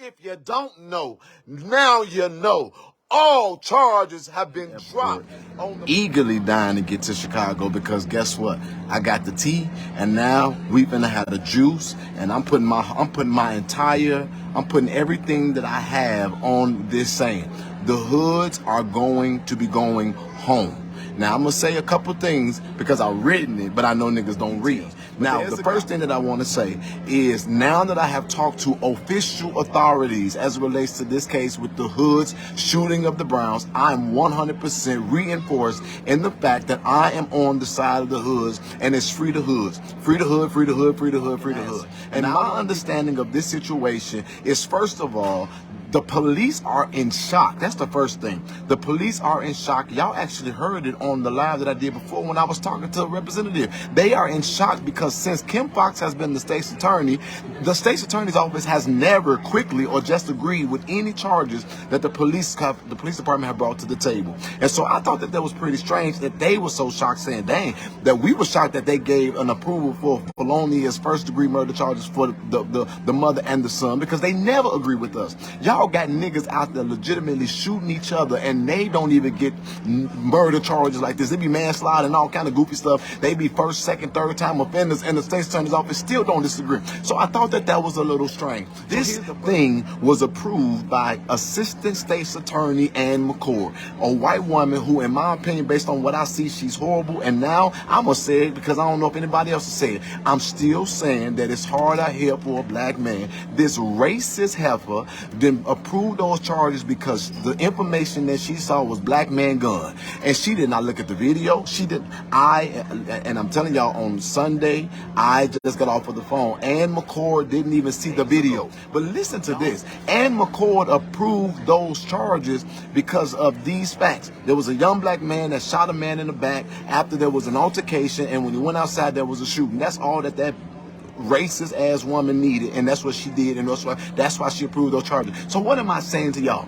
If you don't know, now you know. All charges have been dropped. Eagerly dying to get to Chicago because guess what? I got the tea, and now we finna have the juice, and I'm putting everything that I have on this saying. The hoods are going to be going home. Now, I'm going to say a couple things because I've written it, but I know niggas don't read. Now, the first thing that I want to say is now that I have talked to official authorities as it relates to this case with the hoods shooting of the Browns, I'm 100% reinforced in the fact that I am on the side of the hoods, and it's free the hoods. Free the hood, free the hood, free the hood, free the hood. And my understanding of this situation is, first of all, the police are in shock. That's the first thing. The police are in shock. Y'all actually heard it on the live that I did before when I was talking to a representative. They are in shock because since Kim Foxx has been the state's attorney, the state's attorney's office has never quickly or just agreed with any charges that the police department have brought to the table. And so I thought that was pretty strange that they were so shocked, saying, dang, that we were shocked that they gave an approval for felonious first-degree murder charges for the mother and the son, because they never agree with us. Y'all got niggas out there legitimately shooting each other, and they don't even get murder charges like this. They be manslaughter and all kind of goofy stuff. They be first, second, third time offenders, and the state's attorney's office still don't disagree. So I thought that was a little strange. This thing was approved by Assistant State's Attorney Ann McCord, a white woman who, in my opinion, based on what I see, she's horrible. And now I'm gonna say it because I don't know if anybody else will say it. I'm still saying that it's hard out here for a black man. This racist heifer then approved those charges because the information that she saw was black man gun, and she did not look at the video. She did. And I'm telling y'all, on Sunday I just got off of the phone. Ann McCord didn't even see the video. But listen to this. Ann McCord approved those charges because of these facts. There was a young black man that shot a man in the back after there was an altercation, and when he went outside there was a shooting. That's all that racist ass woman needed, and that's what she did, and that's why she approved those charges. So what am I saying to y'all?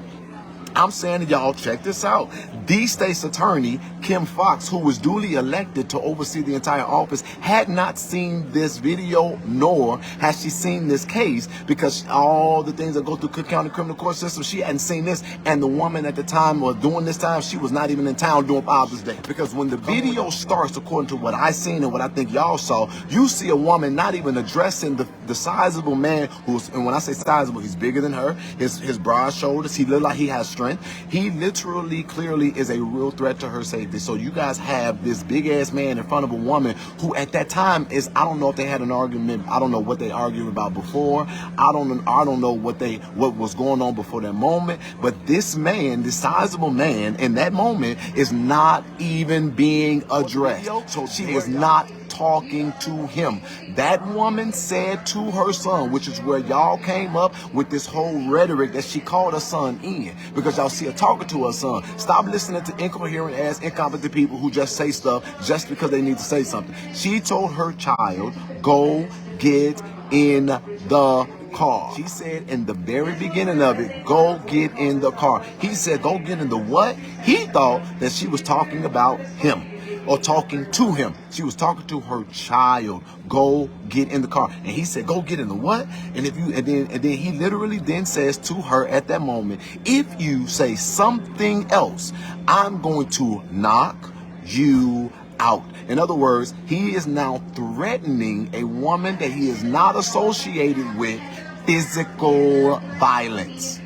I'm saying to y'all, check this out. The state's attorney, Kim Foxx, who was duly elected to oversee the entire office, had not seen this video, nor has she seen this case, because all the things that go through Cook County criminal court system, she hadn't seen this. And the woman at the time, or during this time, she was not even in town doing Father's Day. Because when the video starts, according to what I seen and what I think y'all saw, you see a woman not even addressing the sizable man who's, and when I say sizable, he's bigger than her, his broad shoulders, he looked like he has strength. He literally, clearly is a real threat to her safety. So you guys have this big ass man in front of a woman who at that time is, I don't know if they had an argument. I don't know what they argued about before. I don't know what was going on before that moment. But this man, this sizable man in that moment, is not even being addressed. So she is not talking to him. That woman said to her son, which is where y'all came up with this whole rhetoric that she called her son in, because y'all see her talking to her son. Stop listening to incoherent ass, incompetent people who just say stuff just because they need to say something. She told her child, go get in the car. She said in the very beginning of it, go get in the car. He said, go get in the what? He thought that she was talking about him, or talking to him. She was talking to her child. Go get in the car. And he said, go get in the what? And then he literally then says to her at that moment, if you say something else, I'm going to knock you out. In other words, he is now threatening a woman that he is not associated with physical violence.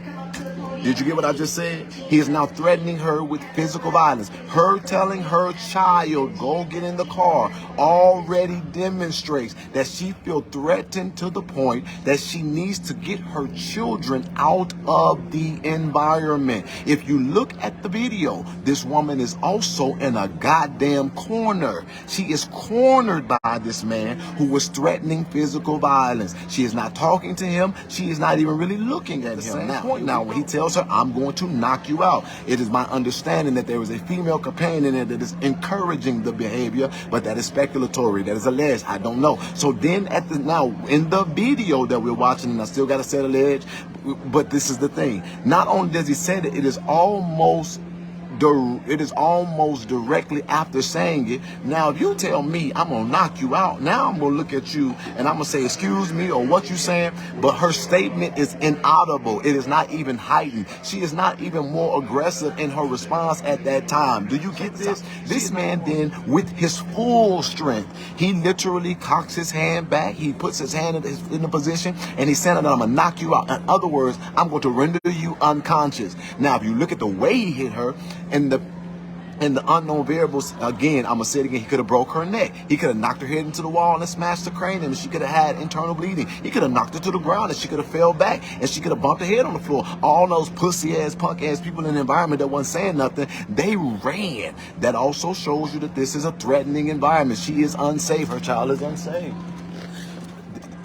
Did you get what I just said? He is now threatening her with physical violence. Her telling her child, go get in the car, already demonstrates that she feels threatened to the point that she needs to get her children out of the environment. If you look at the video, this woman is also in a goddamn corner. She is cornered by this man who was threatening physical violence. She is not talking to him. She is not even really looking at him. Now, when he tells her, I'm going to knock you out, it is my understanding that there is a female companion in there that is encouraging the behavior, but that is speculatory, that is alleged, I don't know. So then now in the video that we're watching, and I still got to say alleged, but this is the thing, not only does he say that, it is almost it is almost directly after saying it. Now, if you tell me I'm gonna knock you out, now I'm gonna look at you and I'm gonna say, excuse me, or what you saying, but her statement is inaudible. It is not even heightened. She is not even more aggressive in her response at that time. Do you get this? This man then, with his full strength, he literally cocks his hand back. He puts his hand in the position and he's saying that I'm gonna knock you out. In other words, I'm going to render you unconscious. Now, if you look at the way he hit her and the unknown variables, again, I'm going to say it again, he could have broke her neck. He could have knocked her head into the wall and smashed the cranium, and she could have had internal bleeding. He could have knocked her to the ground and she could have fell back and she could have bumped her head on the floor. All those pussy-ass, punk-ass people in the environment that wasn't saying nothing, they ran. That also shows you that this is a threatening environment. She is unsafe. Her child is unsafe.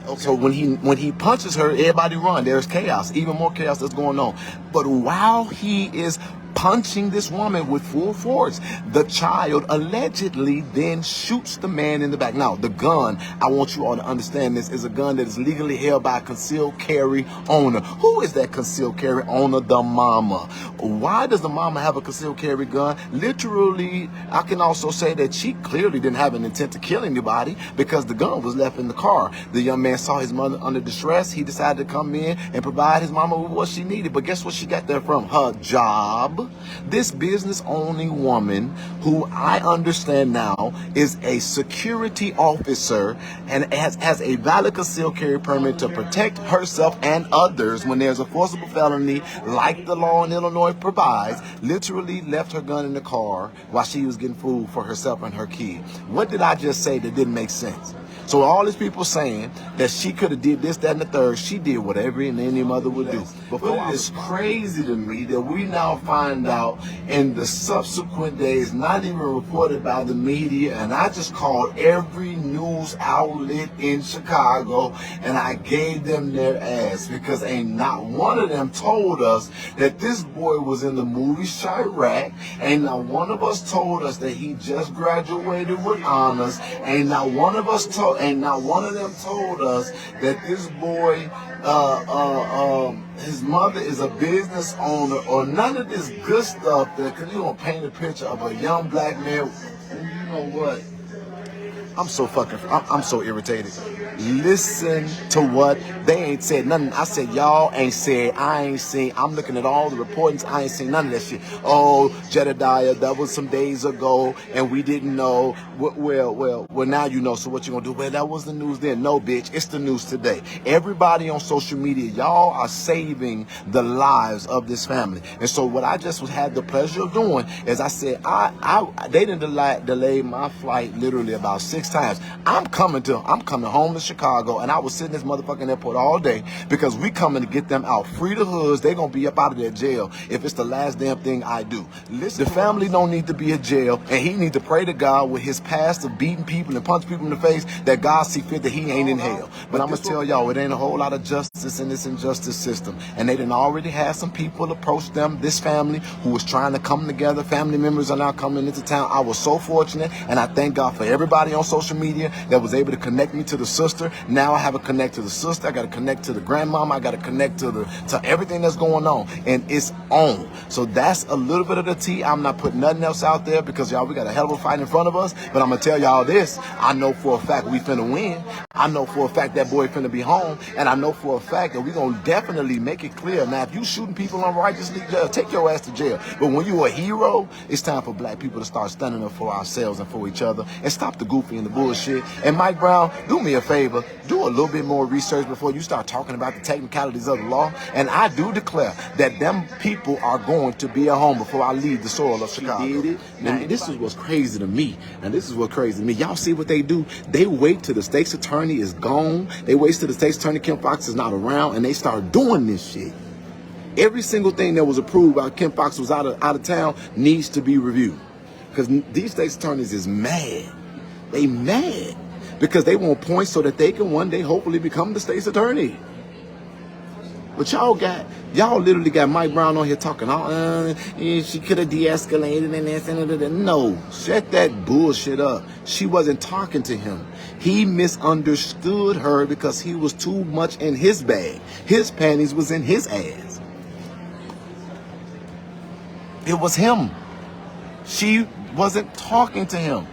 Okay. So when he punches her, everybody run. There's chaos, even more chaos that's going on. But while he is punching this woman with full force, the child allegedly then shoots the man in the back. Now, the gun, I want you all to understand this, is a gun that is legally held by a concealed carry owner. Who is that concealed carry owner? The mama. Why does the mama have a concealed carry gun? Literally, I can also say that she clearly didn't have an intent to kill anybody because the gun was left in the car. The young man saw his mother under distress. He decided to come in and provide his mama with what she needed. But guess what she got there from? Her job. This business-owning woman, who I understand now is a security officer and has a valid concealed carry permit to protect herself and others when there's a forcible felony like the law in Illinois provides, literally left her gun in the car while she was getting food for herself and her kid. What did I just say that didn't make sense? So all these people saying that she could have did this, that, and the third, she did whatever any mother would do. But it's crazy to me that we now find out in the subsequent days, not even reported by the media, and I just called every news outlet in Chicago and I gave them their ass because ain't not one of them told us that this boy was in the movie Chirac. Ain't not one of us told us that he just graduated with honors. Ain't not one of us told. And not one of them told us that this boy, his mother is a business owner or none of this good stuff that, because you don't paint a picture of a young black man. You know what? I'm so irritated. Listen to what they ain't said nothing. I said y'all ain't said, I ain't seen. I'm looking at all the reportings. I ain't seen none of that shit. Oh, Jedidiah, that was some days ago and we didn't know. Well, now you know. So what you gonna do? Well, that was the news then. No, bitch, it's the news today. Everybody on social media, y'all are saving the lives of this family. And so what I just had the pleasure of doing is I said, they didn't delay my flight literally about 6 times. I'm coming home to Chicago, and I was sitting in this motherfucking airport all day because we coming to get them out. Free the hoods. They gonna be up out of their jail if it's the last damn thing I do. Listen, the family don't need to be in jail, and he need to pray to God with his past of beating people and punching people in the face that God see fit that he ain't in hell. But I'm gonna tell y'all, it ain't a whole lot of justice in this injustice system, and they done already had some people approach them, this family who was trying to come together. Family members are now coming into town. I was so fortunate, and I thank God for everybody on social media that was able to connect me to the sister. Now I have to connect to the sister. I got to connect to the grandmama. I got to connect to everything that's going on, and it's on. So that's a little bit of the tea. I'm not putting nothing else out there because y'all, we got a hell of a fight in front of us. But I'm gonna tell y'all this: I know for a fact we finna win. I know for a fact that boy finna be home, and I know for a fact that we gonna definitely make it clear. Now, if you shooting people unrighteously, take your ass to jail. But when you a hero, it's time for black people to start standing up for ourselves and for each other, and stop the goofy and the bullshit. And Mike Brown, do me a favor, do a little bit more research before you start talking about the technicalities of the law. And I do declare that them people are going to be at home before I leave the soil of Chicago. She did it. Now, this is what's crazy to me. Y'all see what they do? They wait till the state's attorney is gone. They wait till the state's attorney, Kim Foxx, is not around, and they start doing this shit. Every single thing that was approved while Kim Foxx was out of town needs to be reviewed. Because these state's attorneys is mad. They mad because they want points so that they can one day hopefully become the state's attorney. But y'all literally got Mike Brown on here talking, she could have de-escalated and this and that. No, shut that bullshit up. She wasn't talking to him. He misunderstood her because he was too much in his bag. His panties was in his ass. It was him. She wasn't talking to him.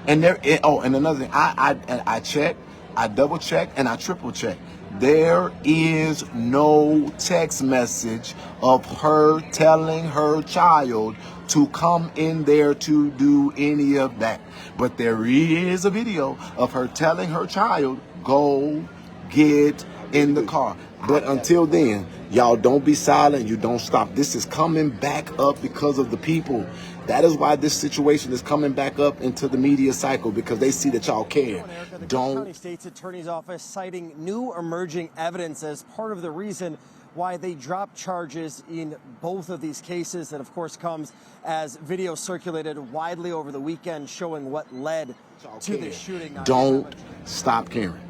And there, and another thing, I checked, I double checked, and I triple checked. There is no text message of her telling her child to come in there to do any of that. But there is a video of her telling her child, go get in the car. But until then, y'all don't be silent. You don't stop. This is coming back up because of the people. That is why this situation is coming back up into the media cycle, because they see that y'all care. Don't. The County State's Attorney's Office citing new emerging evidence as part of the reason why they dropped charges in both of these cases. That, of course, comes as video circulated widely over the weekend showing what led to the shooting. Don't stop caring.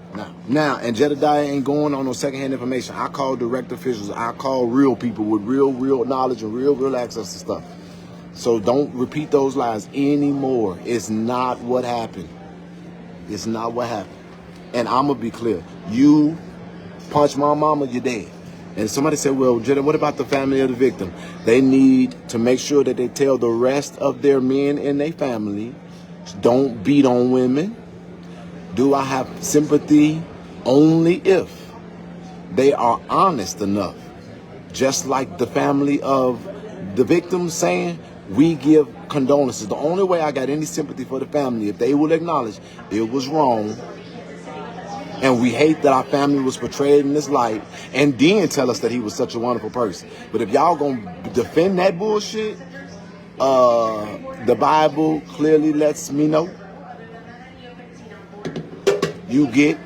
Now, and Jedidiah ain't going on no secondhand information. I call direct officials. I call real people with real knowledge and real access to stuff. So don't repeat those lies anymore. It's not what happened. It's not what happened. And I'm going to be clear. You punch my mama, you're dead. And somebody said, well, Jedi, what about the family of the victim? They need to make sure that they tell the rest of their men in their family, don't beat on women. Do I have sympathy? Only if they are honest enough. Just like the family of the victim saying, we give condolences. The only way I got any sympathy for the family, if they will acknowledge it was wrong, and we hate that our family was portrayed in this light, and then tell us that he was such a wonderful person. But if y'all gonna defend that bullshit, the Bible clearly lets me know you get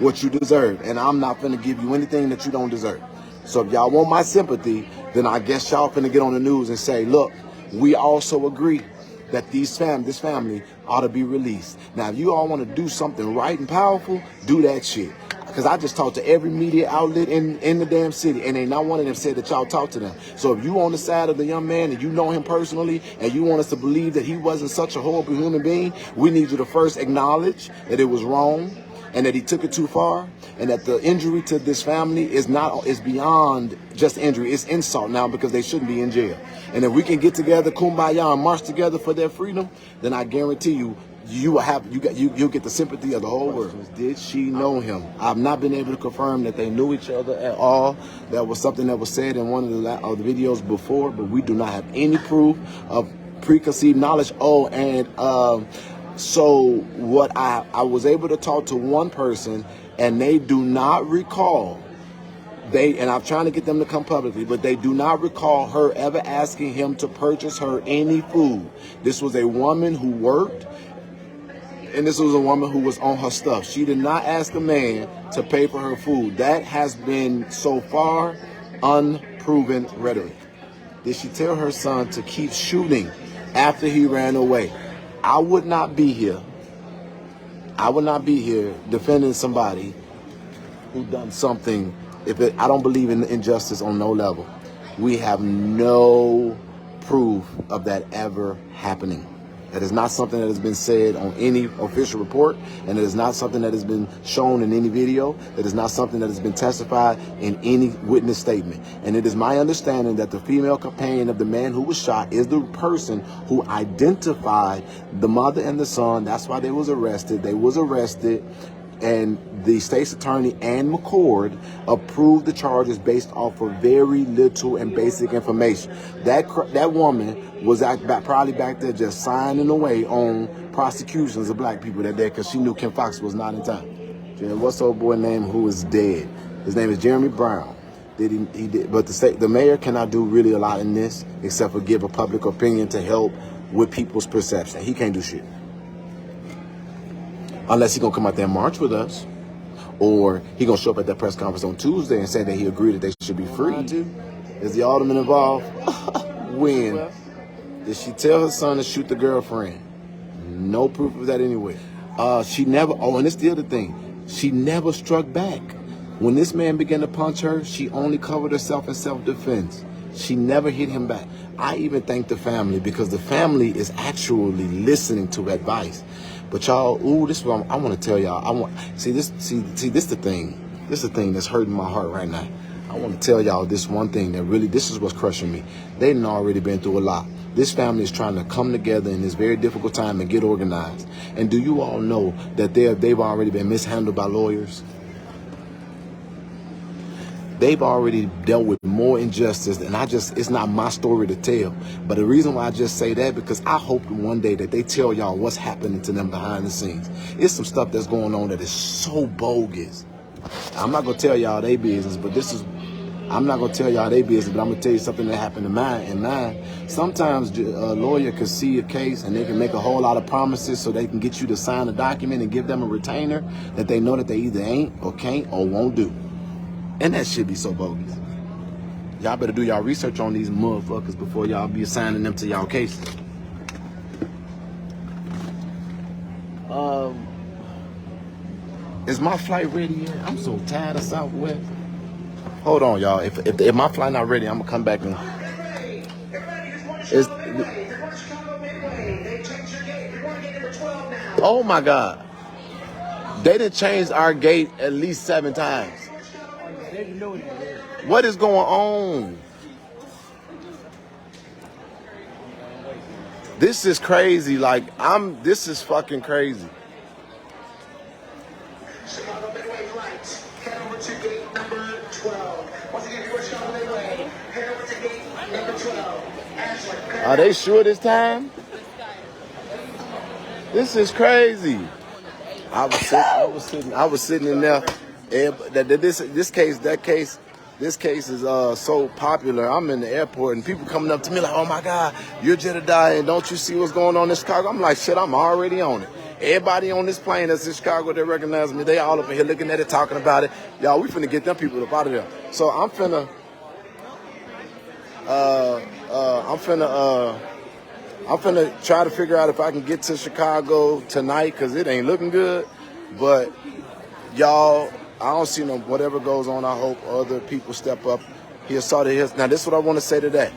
what you deserve, and I'm not gonna give you anything that you don't deserve. So if y'all want my sympathy, then I guess y'all finna get on the news and say, look, we also agree that this family ought to be released. Now, if you all want to do something right and powerful, do that shit. Because I just talked to every media outlet in the damn city, and ain't not one of them said that y'all talked to them. So if you on the side of the young man and you know him personally, and you want us to believe that he wasn't such a horrible human being, we need you to first acknowledge that it was wrong, and that he took it too far, and that the injury to this family is beyond just injury. It's insult now, because they shouldn't be in jail. And if we can get together, kumbaya, and march together for their freedom, then I guarantee you, you'll get the sympathy of the whole world. Did she know him? I've not been able to confirm that they knew each other at all. That was something that was said in one of the videos before, but we do not have any proof of preconceived knowledge. Oh, and so what I was able to talk to one person, and they do not recall, and I'm trying to get them to come publicly, but they do not recall her ever asking him to purchase her any food. This was a woman who worked, and this was a woman who was on her stuff. She did not ask a man to pay for her food. That has been, so far, unproven rhetoric. Did she tell her son to keep shooting after he ran away? I would not be here. I would not be here defending somebody who done something. I don't believe in injustice on no level. We have no proof of that ever happening. That is not something that has been said on any official report, and it is not something that has been shown in any video. It is not something that has been testified in any witness statement. And it is my understanding that the female companion of the man who was shot is the person who identified the mother and the son. That's why they was arrested. They was arrested, and the state's attorney and McCord approved the charges based off of very little and basic information. That woman was probably back there just signing away on prosecutions of black people that day, because she knew Kim Fox was not in town. And what's the old boy name who is dead? His name is Jeremy Brown. He did, but the mayor cannot do really a lot in this except for give a public opinion to help with people's perception. He can't do shit. Unless he's going to come out there and march with us. Or he going to show up at that press conference on Tuesday and say that he agreed that they should be free. Is the alderman involved? When? Did she tell her son to shoot the girlfriend? No proof of that anyway. She never, and it's the other thing. She never struck back. When this man began to punch her, she only covered herself in self-defense. She never hit him back. I even thank the family, because the family is actually listening to advice. But y'all, this is what I want to tell y'all. This the thing. This is the thing that's hurting my heart right now. I want to tell y'all this one thing that really, this is what's crushing me. They've already been through a lot. This family is trying to come together in this very difficult time and get organized. And do you all know that they've already been mishandled by lawyers? They've already dealt with more injustice, and it's not my story to tell. But the reason why I just say that, because I hope one day that they tell y'all what's happening to them behind the scenes. It's some stuff that's going on that is so bogus. I'm not going to tell y'all their business, but I'm not going to tell y'all their business, but I'm going to tell you something that happened to mine. Sometimes a lawyer can see a case and they can make a whole lot of promises so they can get you to sign a document and give them a retainer that they know that they either ain't or can't or won't do. And that should be so bogus. Y'all better do y'all research on these motherfuckers before y'all be assigning them to y'all cases. Is my flight ready yet? I'm so tired of Southwest. Hold on, y'all. If my flight not ready, I'm gonna come back and. Oh my God! They done changed our gate at least 7 times. What is going on? This is crazy. Like, this is fucking crazy. Chicago Midway flight. Head over to gate number 12. Once again, if you're Chicago Midway, head over to gate number 12. Are they sure this time? This is crazy. I was sitting in there. This case is so popular. I'm in the airport and people coming up to me like, "Oh my God, you're Jedidiah, and don't you see what's going on in Chicago?" I'm like, "Shit, I'm already on it." Everybody on this plane that's in Chicago, they recognize me. They all up in here looking at it, talking about it. Y'all, we finna get them people up out of there. So I'm finna try to figure out if I can get to Chicago tonight, because it ain't looking good. But y'all, I don't see no, whatever goes on, I hope other people step up here. Now this is what I want to say today.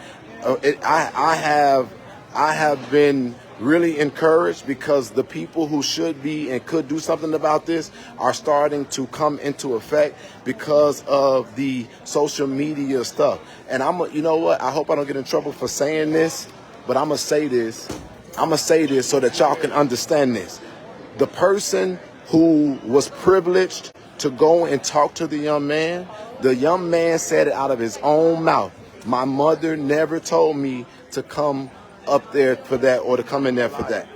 I have been really encouraged because the people who should be and could do something about this are starting to come into effect because of the social media stuff. And you know what? I hope I don't get in trouble for saying this, but I'm gonna say this. I'm gonna say this so that y'all can understand this. The person who was privileged to go and talk to the young man said it out of his own mouth. My mother never told me to come up there for that or to come in there for that.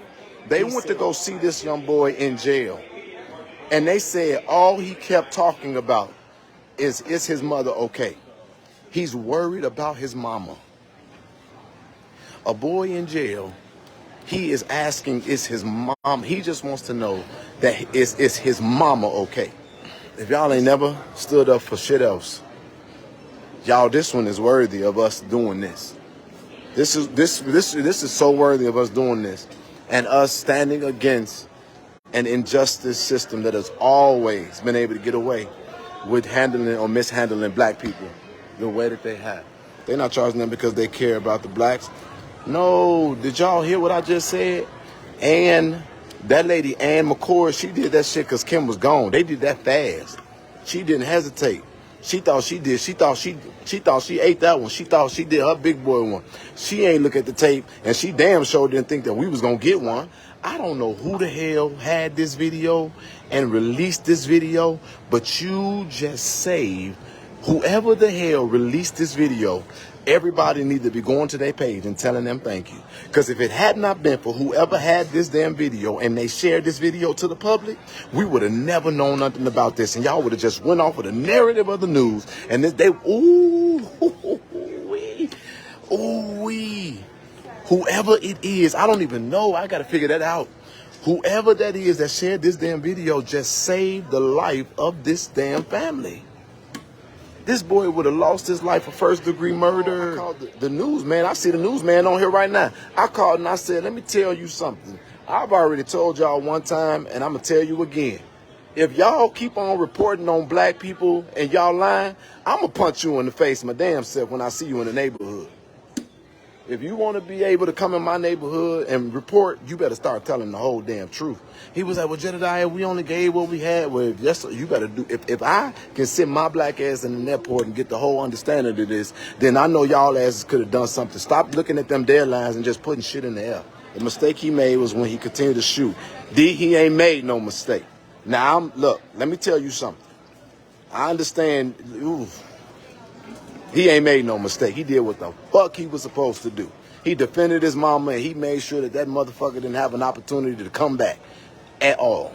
They went to go see this young boy in jail, and they said all he kept talking about is his mother okay? He's worried about his mama. A boy in jail, he is asking, is his mom? He just wants to know that is his mama okay? If y'all ain't never stood up for shit else, y'all, this one is worthy of us doing this. This is so worthy of us doing this and us standing against an injustice system that has always been able to get away with handling or mishandling black people the way that they have. They're not charging them because they care about the blacks. No, did y'all hear what I just said? And that lady, Ann McCord, she did that shit because Kim was gone. They did that fast. She didn't hesitate. She thought she did. She thought she ate that one. She thought she did her big boy one. She ain't look at the tape, and she damn sure didn't think that we was gonna get one. I don't know who the hell had this video and released this video, but you just saved whoever the hell released this video. Everybody needs to be going to their page and telling them thank you. Because if it had not been for whoever had this damn video and they shared this video to the public, we would have never known nothing about this. And y'all would have just went off with the narrative of the news. And whoever it is, I don't even know. I got to figure that out. Whoever that is that shared this damn video just saved the life of this damn family. This boy would have lost his life for first-degree murder. I called the newsman. I see the newsman on here right now. I called and I said, let me tell you something. I've already told y'all one time, and I'm going to tell you again. If y'all keep on reporting on black people and y'all lying, I'm going to punch you in the face my damn self when I see you in the neighborhood. If you want to be able to come in my neighborhood and report, you better start telling the whole damn truth. He was like, well, Jedidiah, we only gave what we had. Well, yes, you better do. If I can sit my black ass in the airport and get the whole understanding of this, then I know y'all asses could have done something. Stop looking at them deadlines and just putting shit in the air. The mistake he made was when he continued to shoot. He ain't made no mistake. Now, look, let me tell you something. I understand. He ain't made no mistake. He did what the fuck he was supposed to do. He defended his mama, and he made sure that motherfucker didn't have an opportunity to come back at all.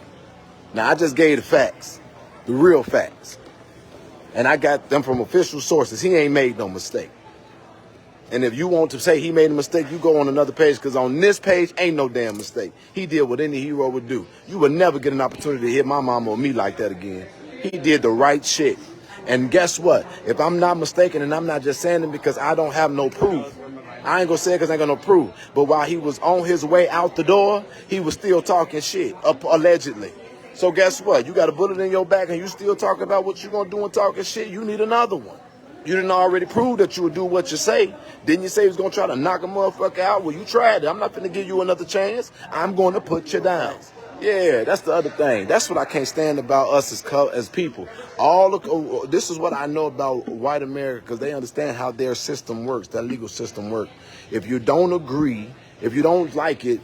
Now, I just gave the facts, the real facts. And I got them from official sources. He ain't made no mistake. And if you want to say he made a mistake, you go on another page, because on this page, ain't no damn mistake. He did what any hero would do. You would never get an opportunity to hit my mama or me like that again. He did the right shit. And guess what? If I'm not mistaken, and I'm not just saying it because I don't have no proof, I ain't gonna say it because I ain't got no proof. But while he was on his way out the door, he was still talking shit, allegedly. So guess what? You got a bullet in your back and you still talking about what you gonna do and talking shit, you need another one. You didn't already prove that you would do what you say. Didn't you say you was gonna try to knock a motherfucker out? Well, you tried it. I'm not gonna give you another chance. I'm gonna put you down. Yeah, that's the other thing. That's what I can't stand about us as people. This is what I know about white America, because they understand how their system works, that legal system works. If you don't agree, if you don't like it,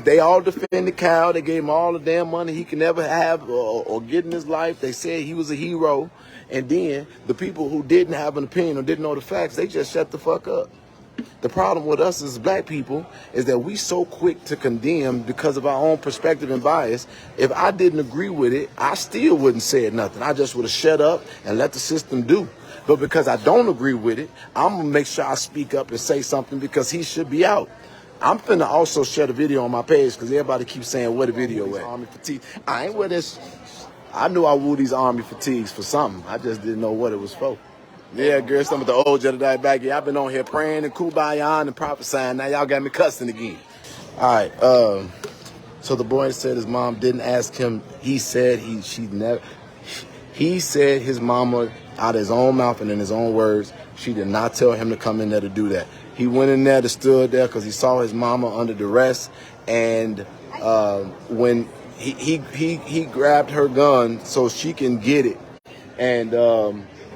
they all defended Kyle. They gave him all the damn money he can ever have or get in his life. They said he was a hero. And then the people who didn't have an opinion or didn't know the facts, they just shut the fuck up. The problem with us as black people is that we so quick to condemn because of our own perspective and bias. If I didn't agree with it, I still wouldn't say nothing. I just would have shut up and let the system do. But because I don't agree with it, I'm going to make sure I speak up and say something, because he should be out. I'm finna also share the video on my page, because everybody keeps saying, where the video at? Army fatigue. I ain't wear this. I knew I wore these army fatigues for something. I just didn't know what it was for. Yeah, girl, some of the old Jedidiah back here. I've been on here praying and kumbaya and prophesying. Now y'all got me cussing again. All right. So the boy said his mom didn't ask him. He said he said his mama, out of his own mouth and in his own words, she did not tell him to come in there to do that. He went in there to stood there because he saw his mama under duress, and when he grabbed her gun so she can get it, and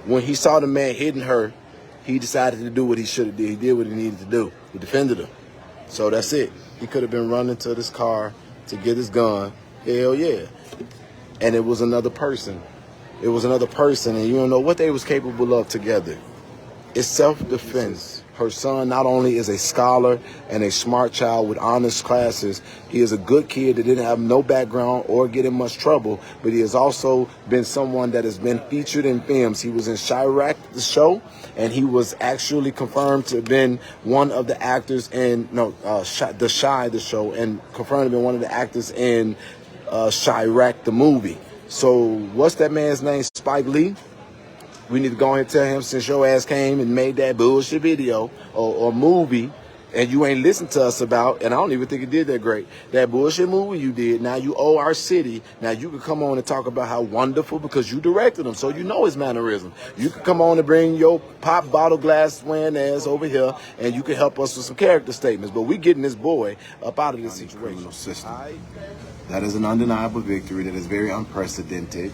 when he saw the man hitting her, he decided to do what he should have did. He did what he needed to do. He defended her. So that's it. He could have been running to this car to get his gun. Hell yeah. And it was another person. It was another person, and you don't know what they was capable of together. It's self-defense. Her son not only is a scholar and a smart child with honors classes, he is a good kid that didn't have no background or get in much trouble, but he has also been someone that has been featured in films. He was in Chirac, the show, and he was actually confirmed to have been one of the actors in, the show, and confirmed to have been one of the actors in Chirac, the movie. So what's that man's name? Spike Lee? We need to go ahead and tell him, since your ass came and made that bullshit video or movie, and you ain't listened to us about, and I don't even think it did that great, that bullshit movie you did, now you owe our city. Now you can come on and talk about how wonderful, because you directed him, so you know his mannerism. You can come on and bring your pop bottle glass wearing ass over here, and you can help us with some character statements. But we getting this boy up out of this situation. That is an undeniable victory. That is very unprecedented.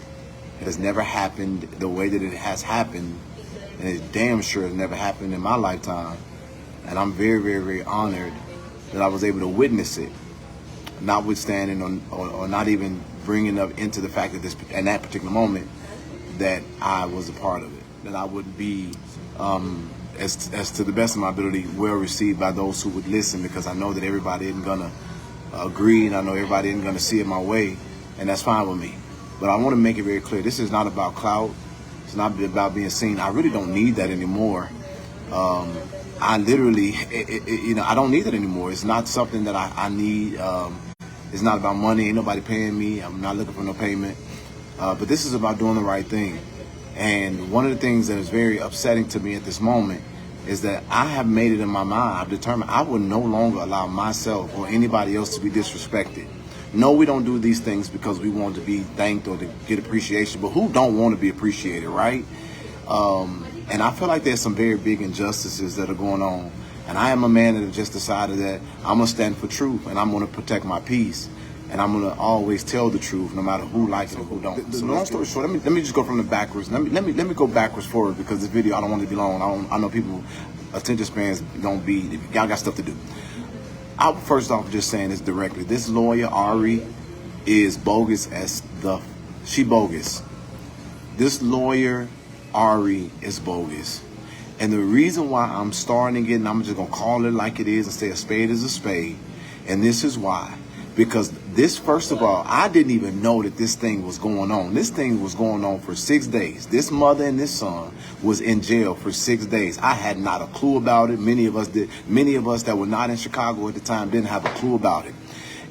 It has never happened the way that it has happened, and it's damn sure has never happened in my lifetime. And I'm very, very, very honored that I was able to witness it, notwithstanding or not even bringing up into the fact that in that particular moment that I was a part of it, that I would be, as to the best of my ability, well received by those who would listen, because I know that everybody isn't gonna agree, and I know everybody isn't gonna see it my way, and that's fine with me. But I want to make it very clear, this is not about clout. It's not about being seen. I really don't need that anymore. I literally, I don't need it anymore. It's not something that I need. It's not about money. Ain't nobody paying me. I'm not looking for no payment. But this is about doing the right thing. And one of the things that is very upsetting to me at this moment is that I have made it in my mind. I've determined I will no longer allow myself or anybody else to be disrespected. No, we don't do these things because we want to be thanked or to get appreciation, but who don't want to be appreciated, right? And I feel like there's some very big injustices that are going on. And I am a man that has just decided that I'm going to stand for truth and I'm going to protect my peace. And I'm going to always tell the truth no matter who likes it or who don't. So long story short, let me just go from the backwards. Let me go backwards forward, because this video, I don't want it to be long. I know people, attention spans don't be, y'all got stuff to do. I'm first off just saying this directly. This lawyer, Ari, is bogus she bogus. This lawyer, Ari, is bogus. And the reason why I'm starting it, and I'm just going to call it like it is and say a spade is a spade, and this is why. Because this, first of all, I didn't even know that this thing was going on. This thing was going on for 6 days. This mother and this son was in jail for 6 days. I had not a clue about it. Many of us did. Many of us that were not in Chicago at the time didn't have a clue about it.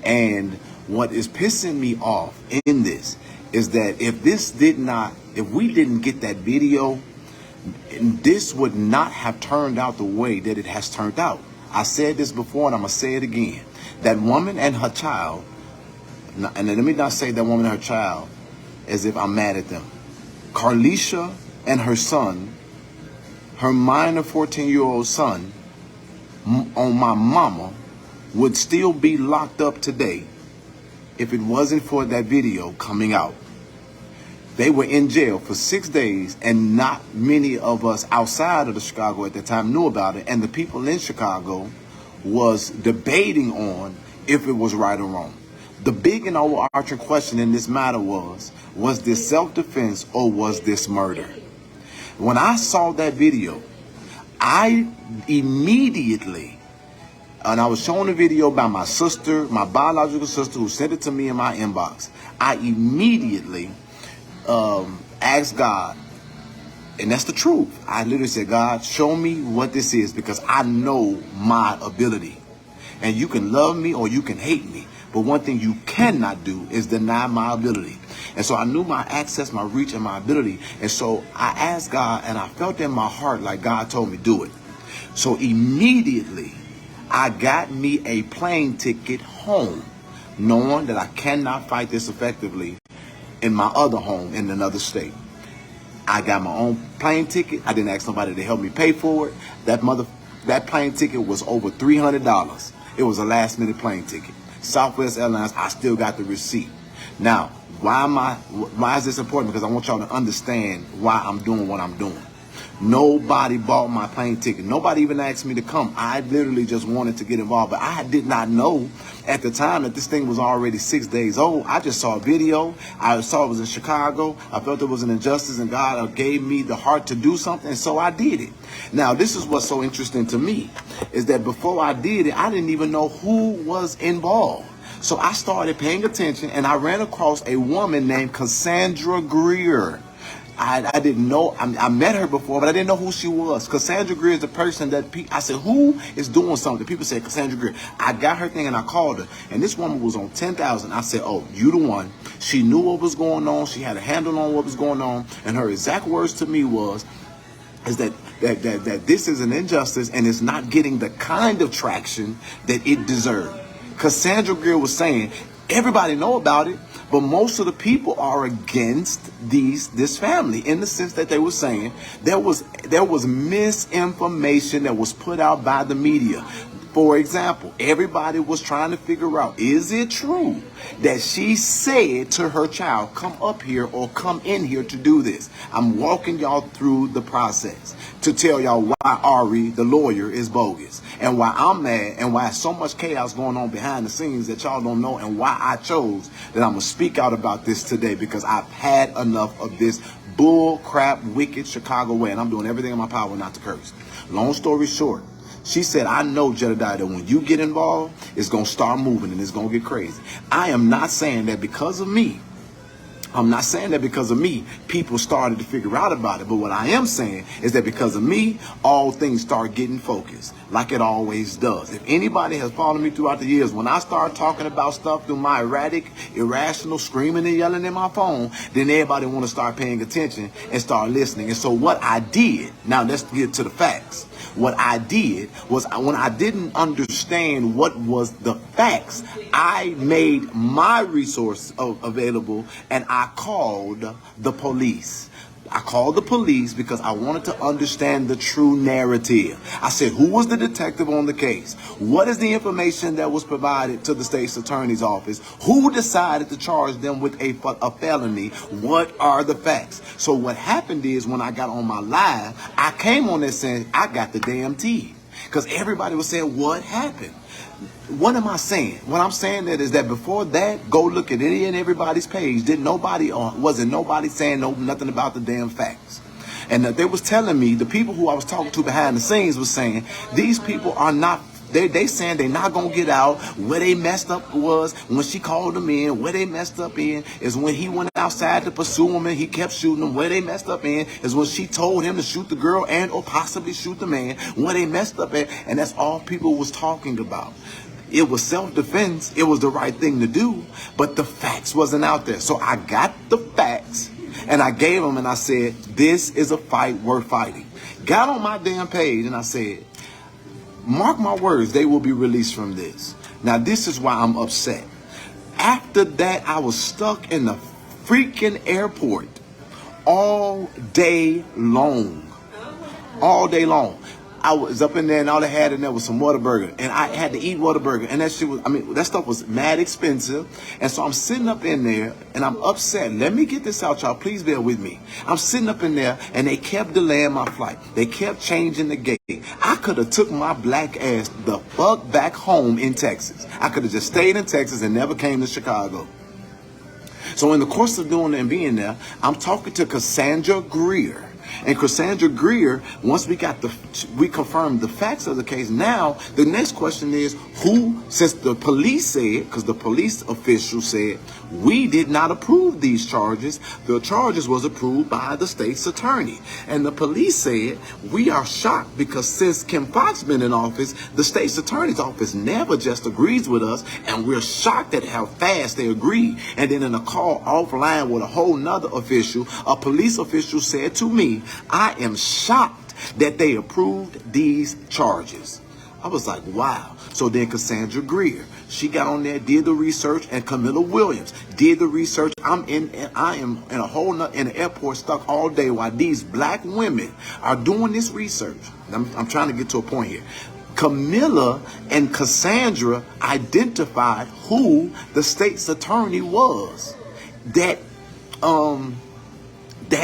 And what is pissing me off in this is that if we didn't get that video, this would not have turned out the way that it has turned out. I said this before and I'm going to say it again. That woman and her child, and let me not say that woman and her child as if I'm mad at them. Carlisha and her son, her minor 14-year-old son, on my mama, would still be locked up today if it wasn't for that video coming out. They were in jail for 6 days, and not many of us outside of the Chicago at that time knew about it. And the people in Chicago was debating on if it was right or wrong. The big and overarching question in this matter was this self-defense or was this murder? When I saw that video, I immediately, and I was shown a video by my sister, my biological sister, who sent it to me in my inbox. I immediately asked God, and that's the truth. I literally said, God, show me what this is, because I know my ability. And you can love me or you can hate me, but one thing you cannot do is deny my ability. And so I knew my access, my reach, and my ability. And so I asked God, and I felt in my heart like God told me, do it. So immediately I got me a plane ticket home, knowing that I cannot fight this effectively in my other home in another state. I got my own plane ticket. I didn't ask somebody to help me pay for it. That plane ticket was over $300. It was a last minute plane ticket. Southwest Airlines, I still got the receipt. Now, why is this important? Because I want y'all to understand why I'm doing what I'm doing. Nobody bought my plane ticket. Nobody even asked me to come. I literally just wanted to get involved. But I did not know at the time that this thing was already 6 days old. I just saw a video. I saw it was in Chicago. I felt there was an injustice, and God gave me the heart to do something, and so I did it. Now, this is what's so interesting to me, is that before I did it, I didn't even know who was involved. So I started paying attention, and I ran across a woman named Cassandra Greer. I didn't know. I met her before, but I didn't know who she was. Cassandra Greer is the person that I said, who is doing something? People said, Cassandra Greer. I got her thing and I called her. And this woman was on 10,000. I said, oh, you the one. She knew what was going on. She had a handle on what was going on. And her exact words to me is that this is an injustice and it's not getting the kind of traction that it deserved. Cassandra Greer was saying, everybody know about it, but most of the people are against this family, in the sense that they were saying there was misinformation that was put out by the media. For example, everybody was trying to figure out, is it true that she said to her child, come up here or come in here to do this? I'm walking y'all through the process to tell y'all why Ari, the lawyer, is bogus, and why I'm mad, and why so much chaos going on behind the scenes that y'all don't know, and why I chose that I'm going to speak out about this today, because I've had enough of this bull crap, wicked Chicago way, and I'm doing everything in my power not to curse. Long story short, she said, I know, Jedidiah, that when you get involved, it's going to start moving and it's going to get crazy. I am not saying that because of me. I'm not saying that because of me, people started to figure out about it. But what I am saying is that because of me, all things start getting focused, like it always does. If anybody has followed me throughout the years, when I start talking about stuff through my erratic, irrational, screaming and yelling in my phone, then everybody want to start paying attention and start listening. And so what I did, now let's get to the facts. What I did was, when I didn't understand what was the facts, I made my resource available and I called the police. I called the police because I wanted to understand the true narrative. I said, who was the detective on the case? What is the information that was provided to the state's attorney's office? Who decided to charge them with a felony? What are the facts? So what happened is when I got on my live, I came on there saying, I got the damn tea. Because everybody was saying, what happened? What am I saying? What I'm saying that is that before that, go look at any and everybody's page. Wasn't nobody saying nothing about the damn facts. And they was telling me, the people who I was talking to behind the scenes was saying, these people are not, they saying they're not going to get out. Where they messed up was when she called them in. Where they messed up in is when he went outside to pursue him and he kept shooting them. Where they messed up in is when she told him to shoot the girl and or possibly shoot the man. Where they messed up in, and that's all people was talking about. It was self-defense. It was the right thing to do, but the facts wasn't out there. So I got the facts and I gave them and I said, this is a fight worth fighting. Got on my damn page and I said, mark my words, they will be released from this. Now, this is why I'm upset. After that, I was stuck in the freaking airport all day long. All day long. I was up in there and all they had in there was some Whataburger. And I had to eat Whataburger. And that shit was, that stuff was mad expensive. And so I'm sitting up in there and I'm upset. Let me get this out, y'all. Please bear with me. I'm sitting up in there and they kept delaying my flight. They kept changing the gate. I could have took my black ass the fuck back home in Texas. I could have just stayed in Texas and never came to Chicago. So in the course of doing and being there, I'm talking to Cassandra Greer. And Cassandra Greer, once we confirmed the facts of the case, now the next question is who, since the police said, because the police official said, we did not approve these charges. The charges was approved by the state's attorney. And the police said, we are shocked because since Kim Foxx been in office, the state's attorney's office never just agrees with us. And we're shocked at how fast they agree. And then in a call offline with a whole nother official, a police official said to me, I am shocked that they approved these charges. I was like, wow. So then Cassandra Greer, she got on there, did the research, and Camilla Williams did the research. I am in an airport stuck all day while these black women are doing this research. I'm trying to get to a point here. Camilla and Cassandra identified who the state's attorney was that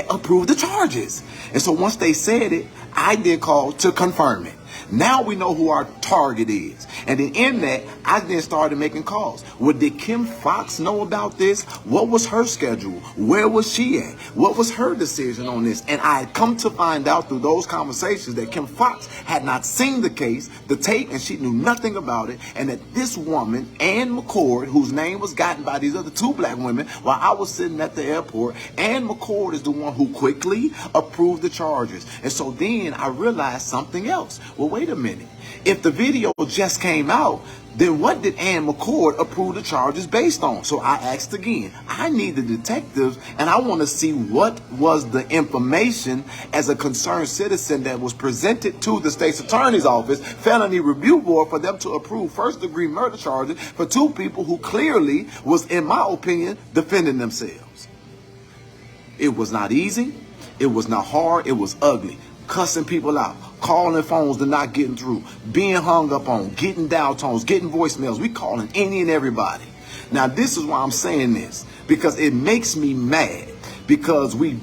approved the charges. And so once they said it, I then called to confirm it. Now we know who our target is. And then in that, I then started making calls. Well, did Kim Foxx know about this? What was her schedule? Where was she at? What was her decision on this? And I had come to find out through those conversations that Kim Foxx had not seen the case, the tape, and she knew nothing about it. And that this woman, Ann McCord, whose name was gotten by these other two black women while I was sitting at the airport, Ann McCord is the one who quickly approved the charges. And so then I realized something else. Well, wait a minute. If the video just came out, then what did Ann McCord approve the charges based on? So I asked again. I need the detectives, and I want to see what was the information as a concerned citizen that was presented to the state's attorney's office, felony review board, for them to approve first-degree murder charges for two people who clearly was, in my opinion, defending themselves. It was not easy. It was not hard. It was ugly. Cussing people out, calling phones to not getting through, being hung up on, getting dial tones, getting voicemails. We calling any and everybody. Now, this is why I'm saying this, because it makes me mad, because we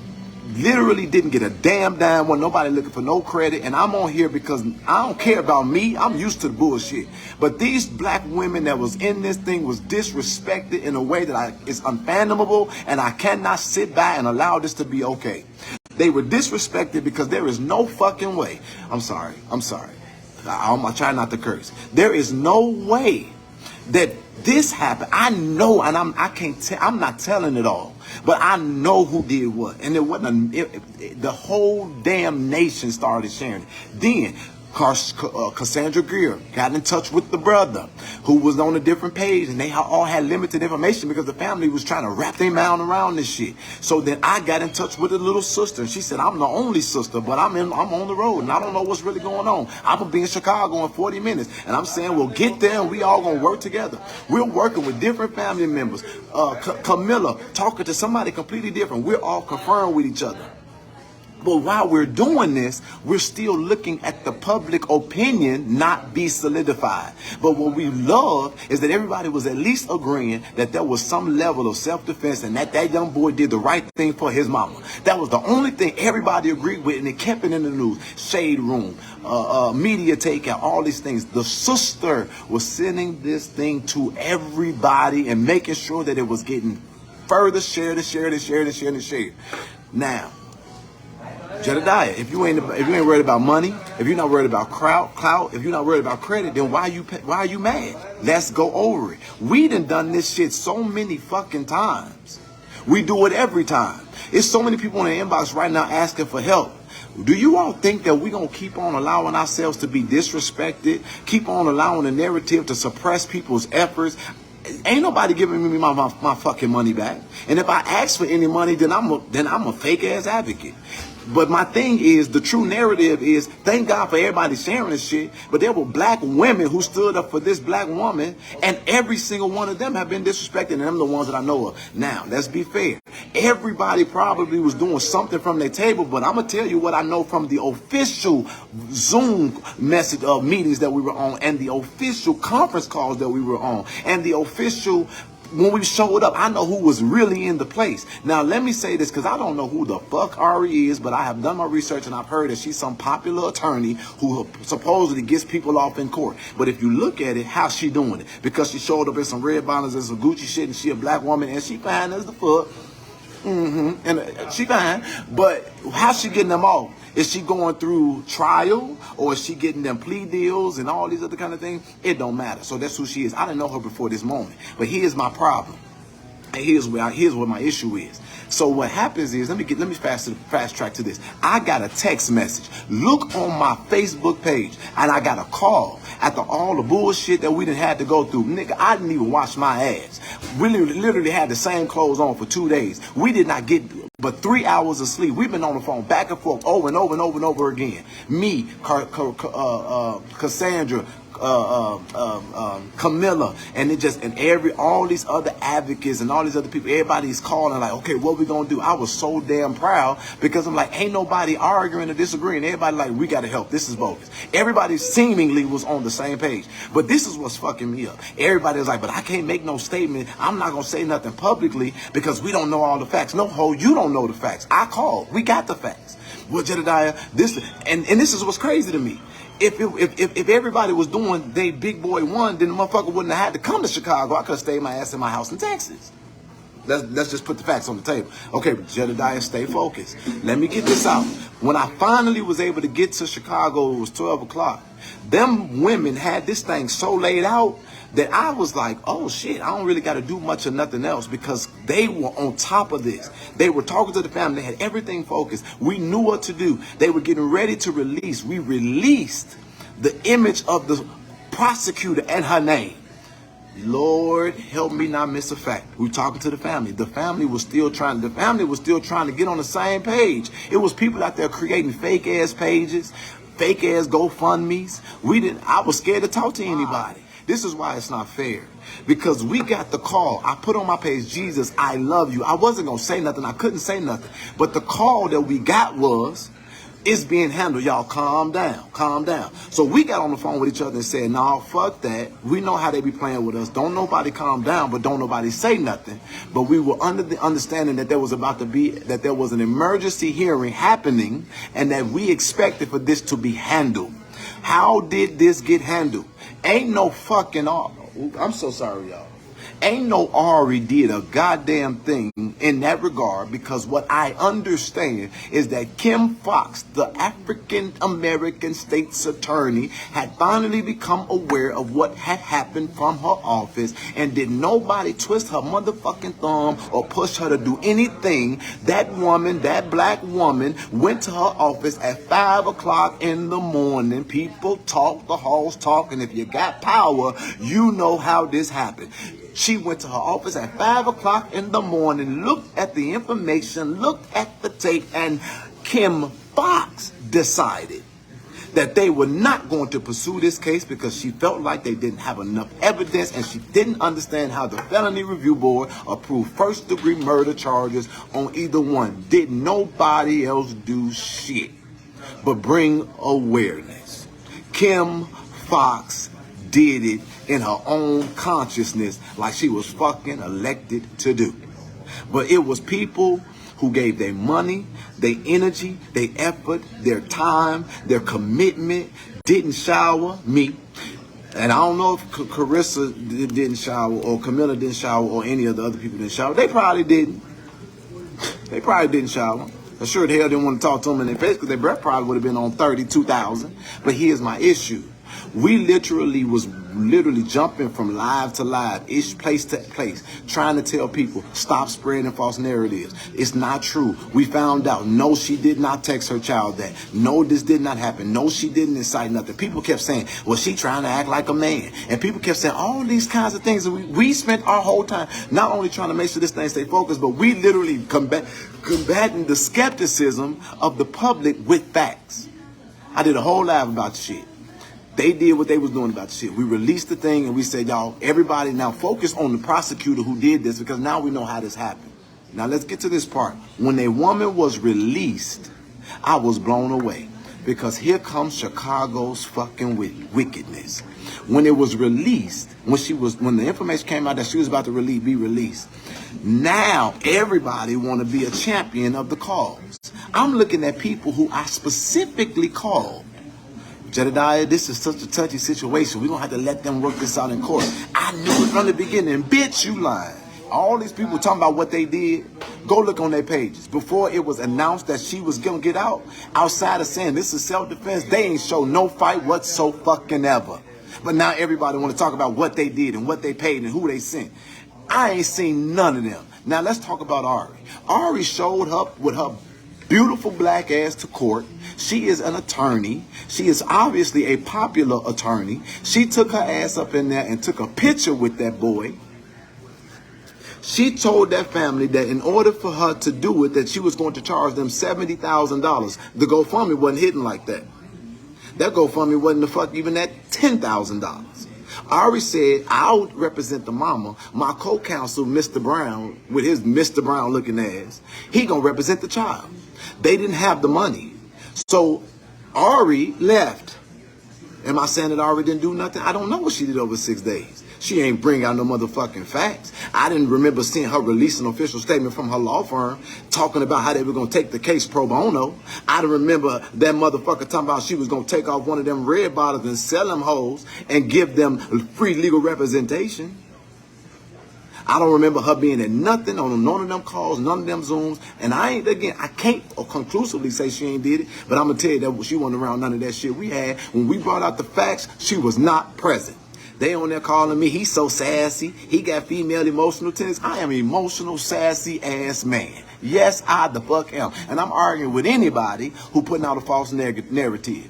literally didn't get a damn one. Nobody looking for no credit. And I'm on here because I don't care about me. I'm used to the bullshit. But these black women that was in this thing was disrespected in a way that is unfathomable, and I cannot sit by and allow this to be okay. They were disrespected because there is no fucking way. I'm sorry. I try not to curse. There is no way that this happened. I know, and I'm not telling it all, but I know who did what. And it wasn't the whole damn nation started sharing it. Then Cassandra Greer got in touch with the brother who was on a different page, and they all had limited information because the family was trying to wrap their mind around this shit. So then I got in touch with the little sister, and she said, I'm the only sister, but I'm on the road and I don't know what's really going on. I'm gonna be in Chicago in 40 minutes. And I'm saying, we'll get there and we all gonna work together. We're working with different family members. Camilla talking to somebody completely different. We're all confirmed with each other. But while we're doing this, we're still looking at the public opinion not be solidified. But what we love is that everybody was at least agreeing that there was some level of self-defense and that that young boy did the right thing for his mama. That was the only thing everybody agreed with, and it kept it in the news. Shade room, media takeout, all these things. The sister was sending this thing to everybody and making sure that it was getting further shared and shared and shared and shared and shared. Now, Jedidiah, if you ain't worried about money, if you're not worried about clout, if you're not worried about credit, then why are you mad? Let's go over it. We done this shit so many fucking times. We do it every time. It's so many people in the inbox right now asking for help. Do you all think that we're going to keep on allowing ourselves to be disrespected, keep on allowing the narrative to suppress people's efforts? Ain't nobody giving me my fucking money back. And if I ask for any money, then I'm a fake ass advocate. But my thing is, the true narrative is, thank God for everybody sharing this shit, but there were black women who stood up for this black woman, and every single one of them have been disrespected, and them the ones that I know of. Now, let's be fair. Everybody probably was doing something from their table, but I'm going to tell you what I know from the official Zoom message meetings that we were on, and the official conference calls that we were on, and the official... When we showed up, I know who was really in the place. Now, let me say this, because I don't know who the fuck Ari is, but I have done my research and I've heard that she's some popular attorney who supposedly gets people off in court. But if you look at it, how's she doing it? Because she showed up in some red bottoms and some Gucci shit, and she a black woman, and she fine as the fuck. And she fine. But how's she getting them off? Is she going through trial, or is she getting them plea deals and all these other kind of things? It don't matter. So that's who she is. I didn't know her before this moment. But here's my problem. And here's what my issue is. So what happens is, let me fast track to this. I got a text message. Look on my Facebook page, and I got a call after all the bullshit that we done had to go through. Nigga, I didn't even wash my ass. We literally had the same clothes on for 2 days. We did not get but 3 hours of sleep. We've been on the phone back and forth over and over and over and over again. Me, Cassandra, Camilla, and all these other advocates and all these other people, everybody's calling like, okay, what we gonna do? I was so damn proud, because I'm like, ain't nobody arguing or disagreeing. Everybody like, we gotta help. This is bogus. Everybody seemingly was on the same page. But this is what's fucking me up. Everybody was like, but I can't make no statement. I'm not gonna say nothing publicly because we don't know all the facts. No, ho, you don't know the facts. I called. We got the facts. Well, Jedidiah, this is what's crazy to me. If everybody was doing they big boy one, then the motherfucker wouldn't have had to come to Chicago. I could have stayed my ass in my house in Texas. Let's just put the facts on the table. Okay, Jedidiah, stay focused. Let me get this out. When I finally was able to get to Chicago, it was 12 o'clock. Them women had this thing so laid out that I was like, oh shit, I don't really got to do much of nothing else, because they were on top of this. They were talking to the family. They had everything focused. We knew what to do. They were getting ready to release. We released the image of the prosecutor and her name. Lord, help me not miss a fact. We were talking to the family. The family was still trying to get on the same page. It was people out there creating fake ass pages, fake ass GoFundMe's. I was scared to talk to anybody. This is why it's not fair. Because we got the call. I put on my page, Jesus, I love you. I wasn't going to say nothing. I couldn't say nothing. But the call that we got was, it's being handled. Y'all calm down. Calm down. So we got on the phone with each other and said, nah, fuck that. We know how they be playing with us. Don't nobody calm down, but don't nobody say nothing. But we were under the understanding that there was an emergency hearing happening, and that we expected for this to be handled. How did this get handled? Ain't no fucking I'm so sorry, y'all. Ain't no Ari did a goddamn thing in that regard, because what I understand is that Kim Fox, the African-American state's attorney, had finally become aware of what had happened from her office, and did nobody twist her motherfucking thumb or push her to do anything. That woman, that black woman, went to her office at 5 o'clock in the morning. People talk, the halls talk, and if you got power, you know how this happened. She went to her office at 5 o'clock in the morning, looked at the information, looked at the tape, and Kim Fox decided that they were not going to pursue this case because she felt like they didn't have enough evidence and she didn't understand how the Felony Review Board approved first-degree murder charges on either one. Did nobody else do shit but bring awareness. Kim Fox did it in her own consciousness like she was fucking elected to do. But it was people who gave their money, their energy, their effort, their time, their commitment, didn't shower, me. And I don't know if Carissa didn't shower or Camilla didn't shower or any of the other people didn't shower. They probably didn't. They probably didn't shower. I sure the hell didn't want to talk to them in their face because their breath probably would have been on 32,000. But here's my issue. We literally was jumping from live to live, place to place, trying to tell people, stop spreading false narratives. It's not true. We found out, no, she did not text her child that. No, this did not happen. No, she didn't incite nothing. People kept saying, well, she trying to act like a man. And people kept saying all these kinds of things. And we spent our whole time not only trying to make sure this thing stay focused, but we literally combating the skepticism of the public with facts. I did a whole live about the shit. They did what they was doing about the shit. We released the thing and we said, y'all, everybody now focus on the prosecutor who did this because now we know how this happened. Now let's get to this part. When a woman was released, I was blown away because here comes Chicago's fucking wickedness. When it was released, when the information came out that she was about to be released, now everybody want to be a champion of the cause. I'm looking at people who I specifically called. Jedidiah, this is such a touchy situation. We're going to have to let them work this out in court. I knew it from the beginning. Bitch, you lying. All these people talking about what they did, go look on their pages. Before it was announced that she was going to get out, outside of saying this is self-defense, they ain't show no fight whatsoever. But now everybody want to talk about what they did and what they paid and who they sent. I ain't seen none of them. Now let's talk about Ari. Ari showed up with her beautiful black ass to court. She is an attorney. She is obviously a popular attorney. She took her ass up in there and took a picture with that boy. She told that family that in order for her to do it, that she was going to charge them $70,000. The GoFundMe wasn't hidden like that. That GoFundMe wasn't the fuck even at $10,000. Ari said, I'll represent the mama. My co-counsel, Mr. Brown, with his Mr. Brown looking ass, he gonna represent the child. They didn't have the money. So Ari left. Am I saying that Ari didn't do nothing? I don't know what she did over 6 days. She ain't bring out no motherfucking facts. I didn't remember seeing her release an official statement from her law firm talking about how they were going to take the case pro bono. I didn't remember that motherfucker talking about she was going to take off one of them red bottles and sell them hoes and give them free legal representation. I don't remember her being at nothing on none of them calls, none of them Zooms. And I can't conclusively say she ain't did it, but I'm going to tell you that she wasn't around none of that shit we had. When we brought out the facts, she was not present. They on there calling me, he's so sassy. He got female emotional tendencies. I am an emotional, sassy ass man. Yes, I the fuck am. And I'm arguing with anybody who putting out a false narrative.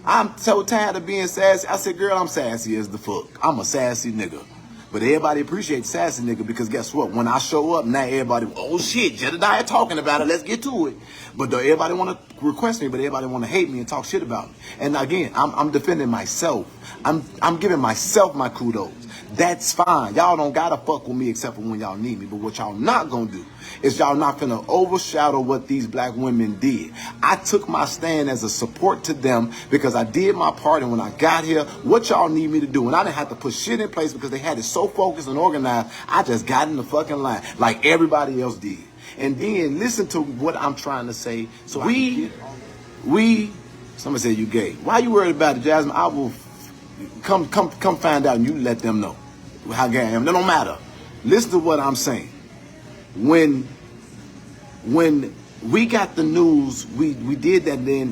I'm so tired of being sassy. I said, girl, I'm sassy as the fuck. I'm a sassy nigga. But everybody appreciates sassy nigga because guess what? When I show up, now everybody, oh shit, Jedidiah talking about it. Let's get to it. But everybody want to request me, but everybody want to hate me and talk shit about me. And again, I'm defending myself. I'm giving myself my kudos. That's fine. Y'all don't gotta fuck with me except for when y'all need me. But what y'all not gonna do is y'all not finna overshadow what these black women did. I took my stand as a support to them because I did my part. And when I got here, what y'all need me to do? And I didn't have to put shit in place because they had it so focused and organized. I just got in the fucking line like everybody else did. And then listen to what I'm trying to say. So somebody said you gay. Why you worried about it, Jasmine? I will come find out and you let them know how gay I am. That don't matter. Listen to what I'm saying. When we got the news, we did that, then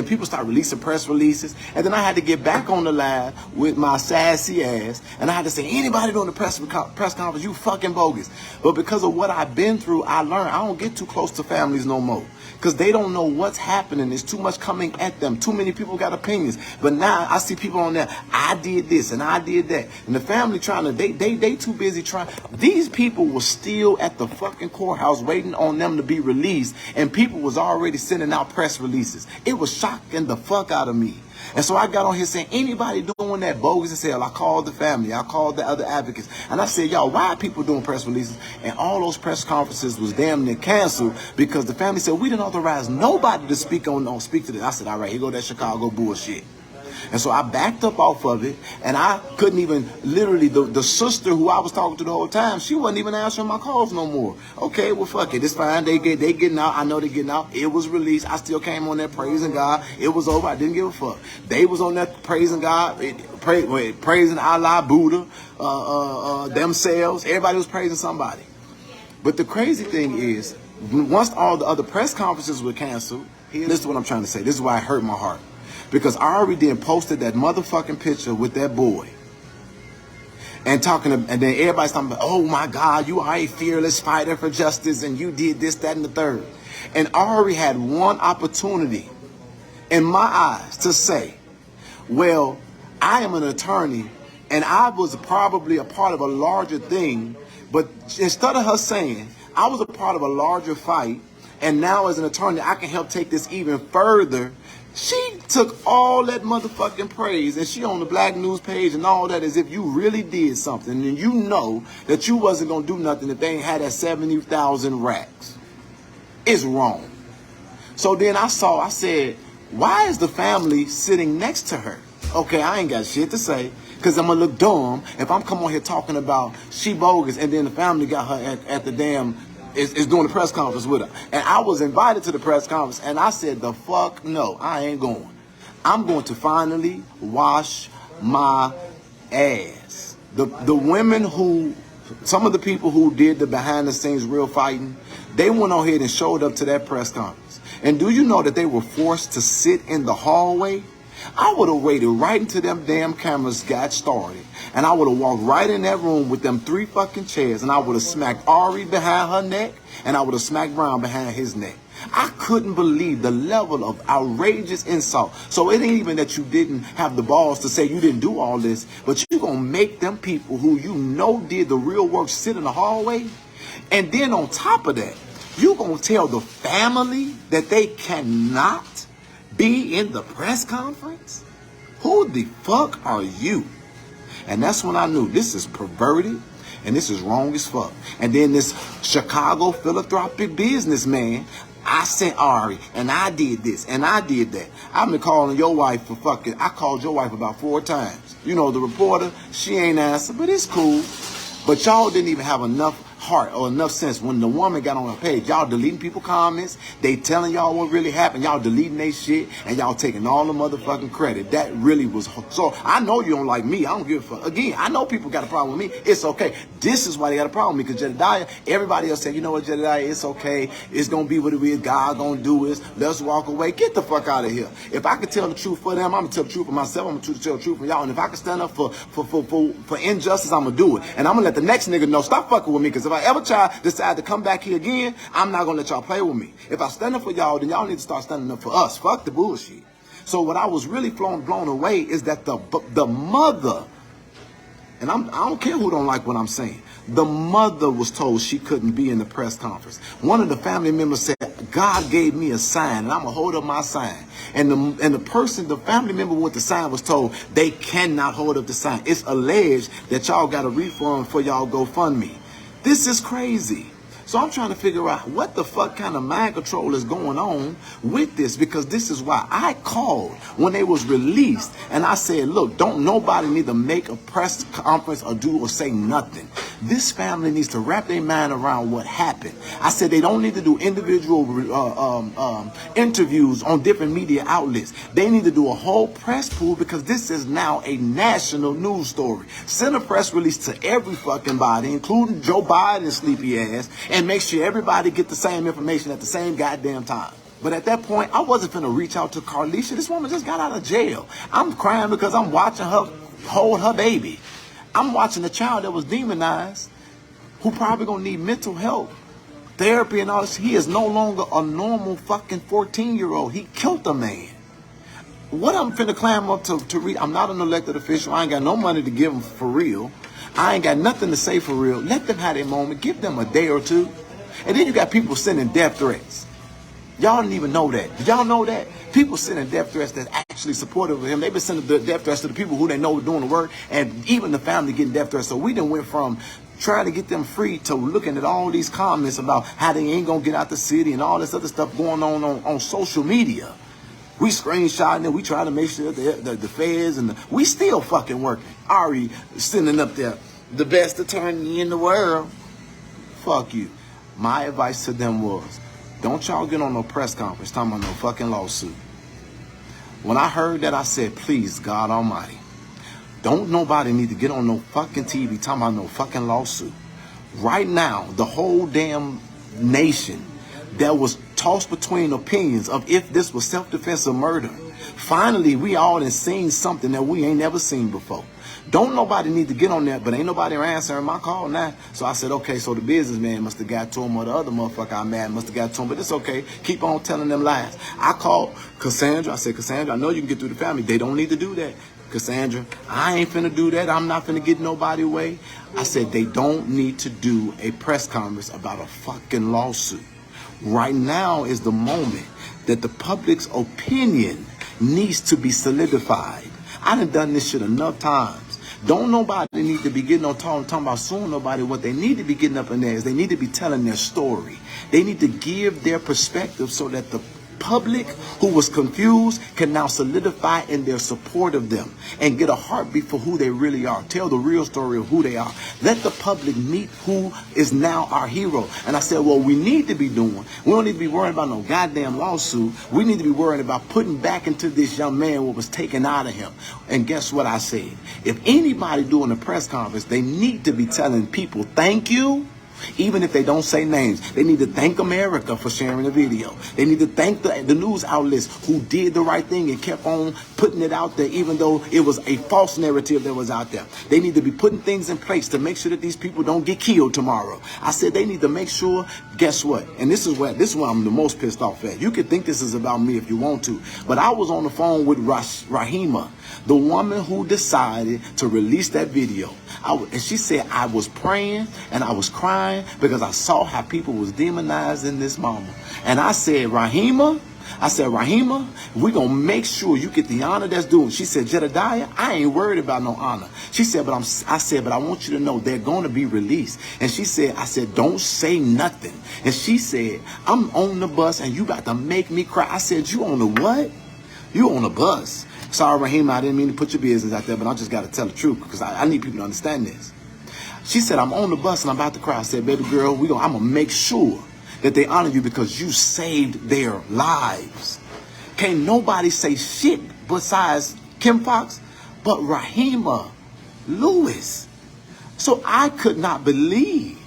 people start releasing press releases, and then I had to get back on the live with my sassy ass, and I had to say, anybody doing the press conference, you fucking bogus. But because of what I've been through, I learned I don't get too close to families no more. Because they don't know what's happening. There's too much coming at them. Too many people got opinions. But now I see people on there, I did this and I did that. And the family trying to, they too busy trying. These people were still at the fucking courthouse waiting on them to be released and people was already sending out press releases. It was shocking the fuck out of me. And so I got on here saying, anybody doing that bogus as hell, I called the family, I called the other advocates, and I said, y'all, why are people doing press releases? And all those press conferences was damn near canceled because the family said, we didn't authorize nobody to speak to this. I said, all right, here go that Chicago bullshit. And so I backed up off of it, and I couldn't even, literally, the sister who I was talking to the whole time, she wasn't even answering my calls no more. Okay, well, fuck it, it's fine, they getting out, I know they getting out, it was released, I still came on there praising God, it was over, I didn't give a fuck. They was on there praising God, praising Allah, Buddha, themselves, everybody was praising somebody. But the crazy thing is, once all the other press conferences were canceled, this is what I'm trying to say, this is why it hurt my heart. Because I already then posted that motherfucking picture with that boy. And and then everybody's talking about, oh my God, you are a fearless fighter for justice and you did this, that, and the third. And I already had one opportunity in my eyes to say, well, I am an attorney and I was probably a part of a larger thing. But instead of her saying, I was a part of a larger fight and now as an attorney, I can help take this even further. She took all that motherfucking praise and she on the Black News page and all that as if you really did something and you know that you wasn't going to do nothing if they ain't had that 70,000 racks. It's wrong. So then I said, why is the family sitting next to her? Okay, I ain't got shit to say because I'm going to look dumb if I'm coming on here talking about she bogus and then the family got her at the damn is doing the press conference with her. And I was invited to the press conference and I said, the fuck no, I ain't going. I'm going to finally wash my ass. The women who, some of the people who did the behind the scenes real fighting, they went on ahead and showed up to that press conference. And do you know that they were forced to sit in the hallway? I would have waited right until them damn cameras got started. And I would have walked right in that room with them 3 fucking chairs. And I would have smacked Ari behind her neck. And I would have smacked Brown behind his neck. I couldn't believe the level of outrageous insult. So it ain't even that you didn't have the balls to say you didn't do all this. But you going to make them people who you know did the real work sit in the hallway. And then on top of that, you going to tell the family that they cannot be in the press conference? Who the fuck are you? And that's when I knew this is perverted and this is wrong as fuck. And then this Chicago philanthropic businessman, I sent Ari and I did this and I did that. I've been calling your wife for fucking, I called your wife about 4 times. You know, the reporter, she ain't answered, but it's cool. But y'all didn't even have enough heart or enough sense when the woman got on her page. Y'all deleting people comments. They telling y'all what really happened. Y'all deleting they shit and y'all taking all the motherfucking credit. That really was. So I know you don't like me. I don't give a fuck. Again, I know people got a problem with me. It's okay. This is why they got a problem with me, because Jedidiah, everybody else said, you know what, Jedidiah, it's okay. It's going to be what it is. God going to do is let's walk away. Get the fuck out of here. If I could tell the truth for them, I'm going to tell the truth for myself. I'm going to tell the truth for y'all. And if I can stand up for injustice, I'm going to do it. And I'm going to let the next nigga know, stop fucking with me, because if I ever decide to come back here again, I'm not going to let y'all play with me. If I stand up for y'all, then y'all need to start standing up for us. Fuck the bullshit. So what I was really blown away is that the mother, and I don't care who don't like what I'm saying, the mother was told she couldn't be in the press conference. One of the family members said, God gave me a sign and I'm going to hold up my sign. And the family member with the sign was told they cannot hold up the sign. It's alleged that y'all got a refund for y'all GoFundMe. This is crazy. So I'm trying to figure out what the fuck kind of mind control is going on with this, because this is why I called when they was released and I said, look, don't nobody need to make a press conference or do or say nothing. This family needs to wrap their mind around what happened. I said they don't need to do individual interviews on different media outlets. They need to do a whole press pool, because this is now a national news story. Send a press release to every fucking body, including Joe Biden's sleepy ass, and make sure everybody get the same information at the same goddamn time. But at that point, I wasn't finna reach out to Carlisha. This woman just got out of jail. I'm crying because I'm watching her hold her baby. I'm watching a child that was demonized, who probably gonna need mental health, therapy and all this. He is no longer a normal fucking 14-year-old. He killed a man. What I'm finna climb up to read, I'm not an elected official. I ain't got no money to give them for real. I ain't got nothing to say for real. Let them have their moment. Give them a day or two. And then you got people sending death threats. Y'all didn't even know that. Did y'all know that? People sending death threats that's actually supportive of him. They've been sending the death threats to the people who they know are doing the work, and even the family getting death threats. So we done went from trying to get them free to looking at all these comments about how they ain't gonna get out the city and all this other stuff going on social media. We screenshotting it. We trying to make sure the feds and we still fucking working. Ari sending up there the best attorney in the world. Fuck you. My advice to them was, don't y'all get on no press conference talking about no fucking lawsuit. When I heard that, I said, please, God Almighty, don't nobody need to get on no fucking TV talking about no fucking lawsuit. Right now, the whole damn nation that was tossed between opinions of if this was self-defense or murder. Finally, we all have seen something that we ain't never seen before. Don't nobody need to get on there, but ain't nobody answering my call now. So I said, okay, so the businessman must have got to him, or the other motherfucker I'm mad must have got to him, but it's okay. Keep on telling them lies. I called Cassandra. I said, Cassandra, I know you can get through the family. They don't need to do that. Cassandra, I ain't finna do that. I'm not finna get nobody away. I said, they don't need to do a press conference about a fucking lawsuit. Right now is the moment that the public's opinion needs to be solidified. I done this shit enough times. Don't nobody need to be getting on talking about suing nobody. What they need to be getting up in there is they need to be telling their story. They need to give their perspective so that the public who was confused can now solidify in their support of them and get a heartbeat for who they really are. Tell the real story of who they are. Let the public meet who is now our hero. And I said, well, we need to be doing, we don't need to be worrying about no goddamn lawsuit. We need to be worrying about putting back into this young man what was taken out of him. And guess what I said? If anybody doing a press conference, they need to be telling people thank you. Even if they don't say names, they need to thank America for sharing the video. They need to thank the news outlets who did the right thing and kept on putting it out there, even though it was a false narrative that was out there. They need to be putting things in place to make sure that these people don't get killed tomorrow. I said they need to make sure, guess what? And this is where I'm the most pissed off at. You could think this is about me if you want to, but I was on the phone with Rahima, the woman who decided to release that video. And she said, I was praying and I was crying because I saw how people was demonizing this mama. And I said, Rahima, we're going to make sure you get the honor that's due. She said, Jedidiah, I ain't worried about no honor. She said, but I want you to know they're going to be released. And she said, I said, don't say nothing. And she said, I'm on the bus and you about to make me cry. I said, you on the what? You on the bus. Sorry, Rahima, I didn't mean to put your business out there, but I just got to tell the truth because I need people to understand this. She said, I'm on the bus and I'm about to cry. I said, baby girl, I'm going to make sure that they honor you because you saved their lives. Can't nobody say shit besides Kim Fox, but Rahima Lewis. So I could not believe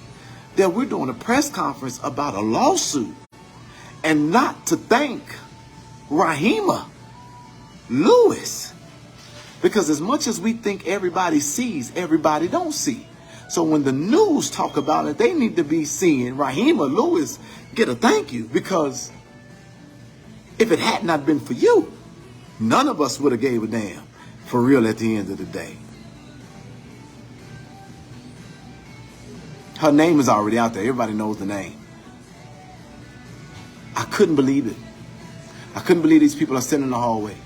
that we're doing a press conference about a lawsuit and not to thank Rahima Lewis. Because as much as we think everybody sees, everybody don't see. So when the news talk about it, they need to be seeing Rahima Lewis get a thank you. Because if it had not been for you, none of us would have gave a damn. For real at the end of the day. Her name is already out there. Everybody knows the name. I couldn't believe it. I couldn't believe these people are sitting in the hallway.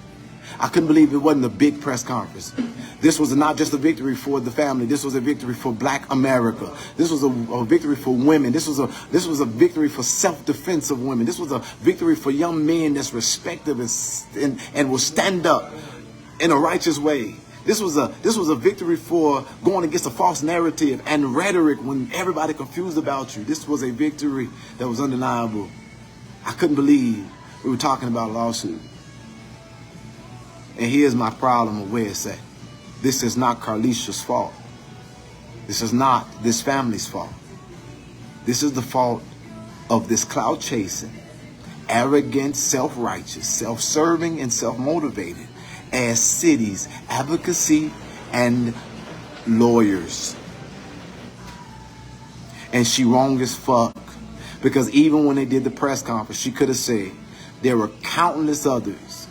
I couldn't believe it wasn't a big press conference. This was not just a victory for the family. This was a victory for Black America. This was a victory for women. This was a victory for self-defense of women. This was a victory for young men that's respective and will stand up in a righteous way. This was a victory for going against a false narrative and rhetoric when everybody confused about you. This was a victory that was undeniable. I couldn't believe we were talking about a lawsuit. And here's my problem of where it's at. This is not Carlisha's fault. This is not this family's fault. This is the fault of this clout chasing, arrogant, self-righteous, self-serving, and self-motivated as cities, advocacy, and lawyers. And she wrong as fuck. Because even when they did the press conference, she could have said, there were countless others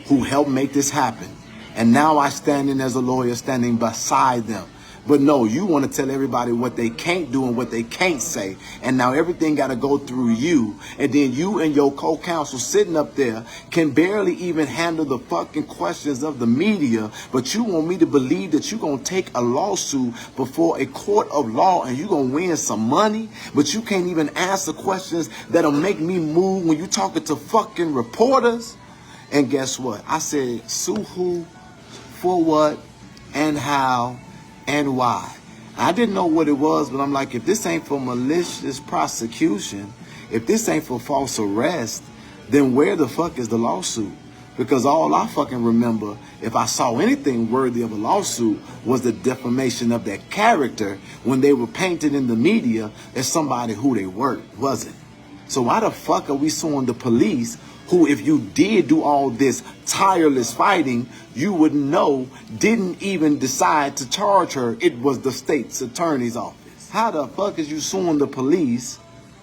who helped make this happen. And now I stand in as a lawyer standing beside them. But no, you want to tell everybody what they can't do and what they can't say. And now everything got to go through you. And then you and your co-counsel sitting up there can barely even handle the fucking questions of the media. But you want me to believe that you're going to take a lawsuit before a court of law and you're going to win some money. But you can't even answer questions that'll make me move when you talking to fucking reporters. And guess what? I said, sue who, for what, and how, and why. I didn't know what it was, but I'm like, if this ain't for malicious prosecution, if this ain't for false arrest, then where the fuck is the lawsuit? Because all I fucking remember, if I saw anything worthy of a lawsuit, was the defamation of their character when they were painted in the media as somebody who they wasn't. So why the fuck are we suing the police who, if you did do all this tireless fighting, you would know didn't even decide to charge her? It was the state's attorney's office. How the fuck is you suing the police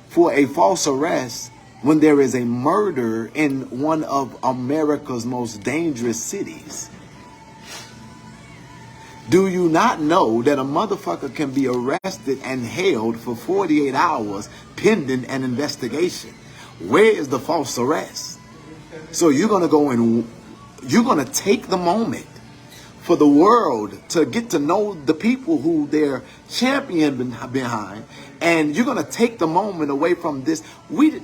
for a false arrest when there is a murder in one of America's most dangerous cities? Do you not know that a motherfucker can be arrested and held for 48 hours pending an investigation? Where is the false arrest? So you're going to go and you're going to take the moment for the world to get to know the people who they're championing behind, and you're going to take the moment away from this.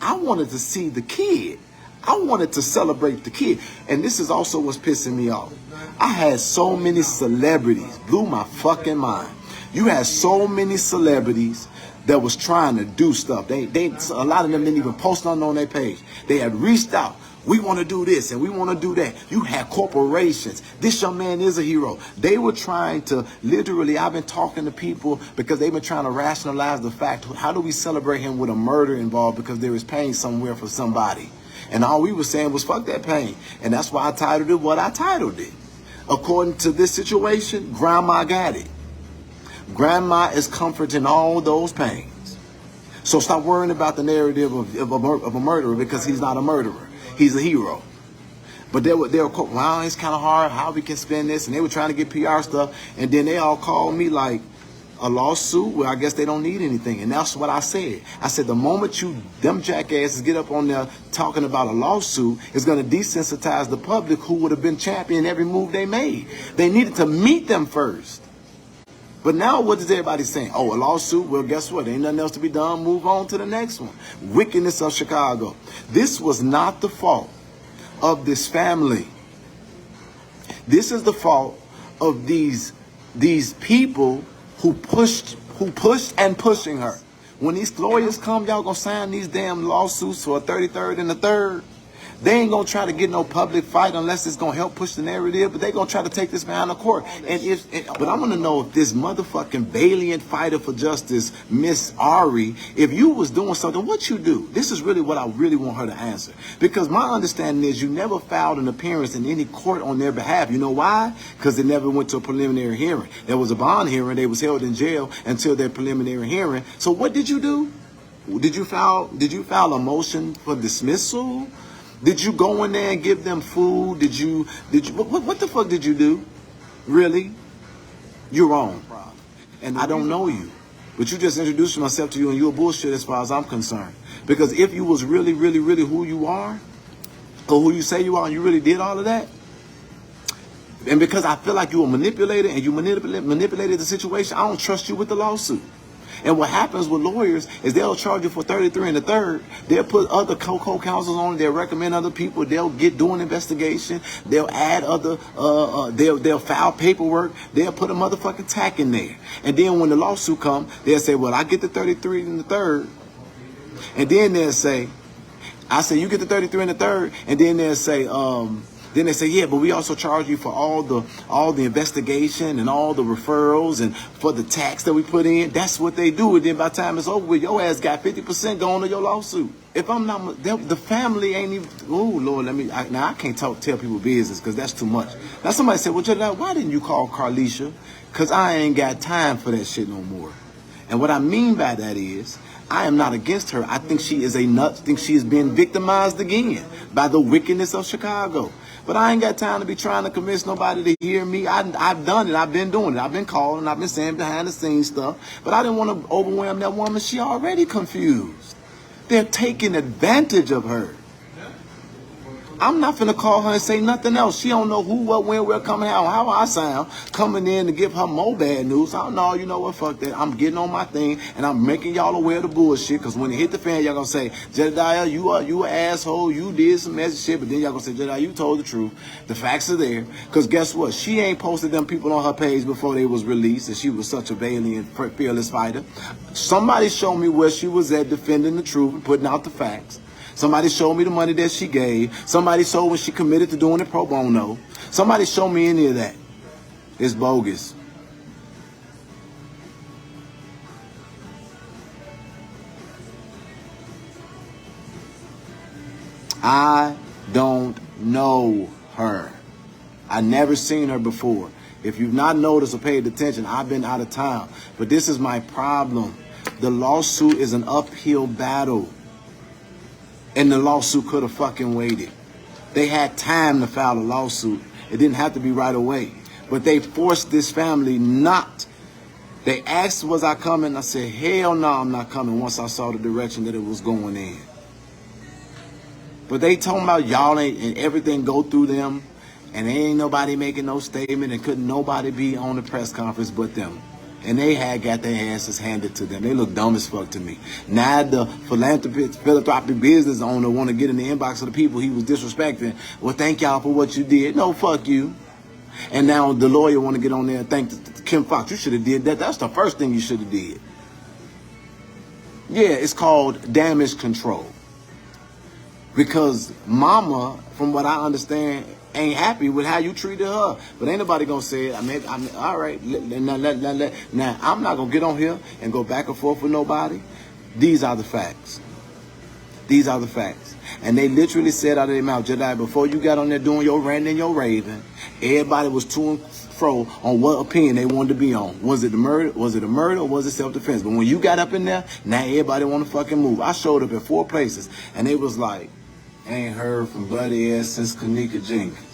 I wanted to see the kid. I wanted to celebrate the kid. And this is also what's pissing me off. I had so many celebrities, blew my fucking mind. You had so many celebrities that was trying to do stuff. A lot of them didn't even post nothing on their page. They had reached out. We want to do this and we want to do that. You had corporations. This young man is a hero. They were trying to literally, I've been talking to people because they've been trying to rationalize the fact, how do we celebrate him with a murder involved because there is pain somewhere for somebody? And all we were saying was fuck that pain. And that's why I titled it what I titled it. According to this situation, Grandma got it. Grandma is comforting all those pains. So stop worrying about the narrative of a murderer, because he's not a murderer. He's a hero. But they were wow, it's kind of hard how we can spend this. And they were trying to get PR stuff. And then they all called me like, a lawsuit? Well, I guess they don't need anything. And that's what I said. I said, the moment them jackasses get up on there talking about a lawsuit, it's going to desensitize the public who would have been championing every move they made. They needed to meet them first. But now what is everybody saying? Oh, a lawsuit? Well, guess what? Ain't nothing else to be done. Move on to the next one. Wickedness of Chicago. This was not the fault of this family. This is the fault of these people who pushed and pushing her. When these lawyers come, y'all gonna sign these damn lawsuits for a 33rd and a 3rd. They ain't gonna try to get no public fight unless it's gonna help push the narrative, but they gonna try to take this man to court. But I wanna know if this motherfucking valiant fighter for justice, Miss Ari, if you was doing something, what you do? This is really what I really want her to answer. Because my understanding is you never filed an appearance in any court on their behalf. You know why? Because they never went to a preliminary hearing. There was a bond hearing. They was held in jail until their preliminary hearing. So what did you do? Did you file a motion for dismissal? Did you go in there and give them food? What the fuck did you do? Really? You're wrong. And I don't know you. But you just introduced myself to you and you're bullshit as far as I'm concerned. Because if you was really, really, really who you are, or who you say you are, and you really did all of that, and because I feel like you were manipulated and you manipulated the situation, I don't trust you with the lawsuit. And what happens with lawyers is they'll charge you for 33 and a 3rd. They'll put other co-counsels on it. They'll recommend other people. They'll do an investigation. They'll add other, they'll file paperwork. They'll put a motherfucking tack in there. And then when the lawsuit comes, they'll say, well, I get the 33 and the 3rd. And then they'll say, I say, you get the 33 and the 3rd. And then they'll say, yeah, but we also charge you for all the investigation and all the referrals and for the tax that we put in. That's what they do. And then by the time it's over with, your ass got 50% going to your lawsuit. If I'm not, the family ain't even, oh, Lord, I can't tell people business because that's too much. Now somebody said, well, Jedidiah, why didn't you call Carlisha? Because I ain't got time for that shit no more. And what I mean by that is, I am not against her. I think she is a nut. I think she is being victimized again by the wickedness of Chicago. But I ain't got time to be trying to convince nobody to hear me. I've done it. I've been doing it. I've been calling. I've been saying behind the scenes stuff. But I didn't want to overwhelm that woman. She already confused. They're taking advantage of her. I'm not finna call her and say nothing else. She don't know who, what, when, where, coming, how I sound, coming in to give her more bad news. I don't know, you know what, fuck that. I'm getting on my thing, and I'm making y'all aware of the bullshit, because when it hit the fan, y'all gonna say, Jedidiah, you an asshole, you did some messy shit, but then y'all gonna say, Jedidiah, you told the truth. The facts are there, because guess what? She ain't posted them people on her page before they was released, and she was such a valiant, fearless fighter. Somebody showed me where she was at defending the truth and putting out the facts. Somebody showed me the money that she gave. Somebody showed when she committed to doing it pro bono. Somebody showed me any of that. It's bogus. I don't know her. I never seen her before. If you've not noticed or paid attention, I've been out of town. But this is my problem. The lawsuit is an uphill battle. And the lawsuit could have fucking waited. They had time to file a lawsuit. It didn't have to be right away. But they forced this family not. They asked, was I coming? I said, hell no, I'm not coming once I saw the direction that it was going in. But they talking about y'all ain't, and everything go through them. And ain't nobody making no statement, and couldn't nobody be on the press conference but them. And they had got their asses handed to them. They look dumb as fuck to me. Now the philanthropic business owner want to get in the inbox of the people he was disrespecting. Well, thank y'all for what you did. No, fuck you. And now the lawyer want to get on there and thank Kim Fox. You should have did that. That's the first thing you should have did. Yeah, it's called damage control. Because mama, from what I understand, ain't happy with how you treated her. But ain't nobody gonna say it. I mean, all right. Now, I'm not gonna get on here and go back and forth with nobody. These are the facts. These are the facts. And they literally said out of their mouth, Jedidiah, before you got on there doing your ranting and your raving, everybody was to and fro on what opinion they wanted to be on. Was it the murder? Was it a murder or was it self-defense? But when you got up in there, now everybody want to fucking move. I showed up at 4 places, and they was like, ain't heard from Buddy ass since Kanika Jenkins.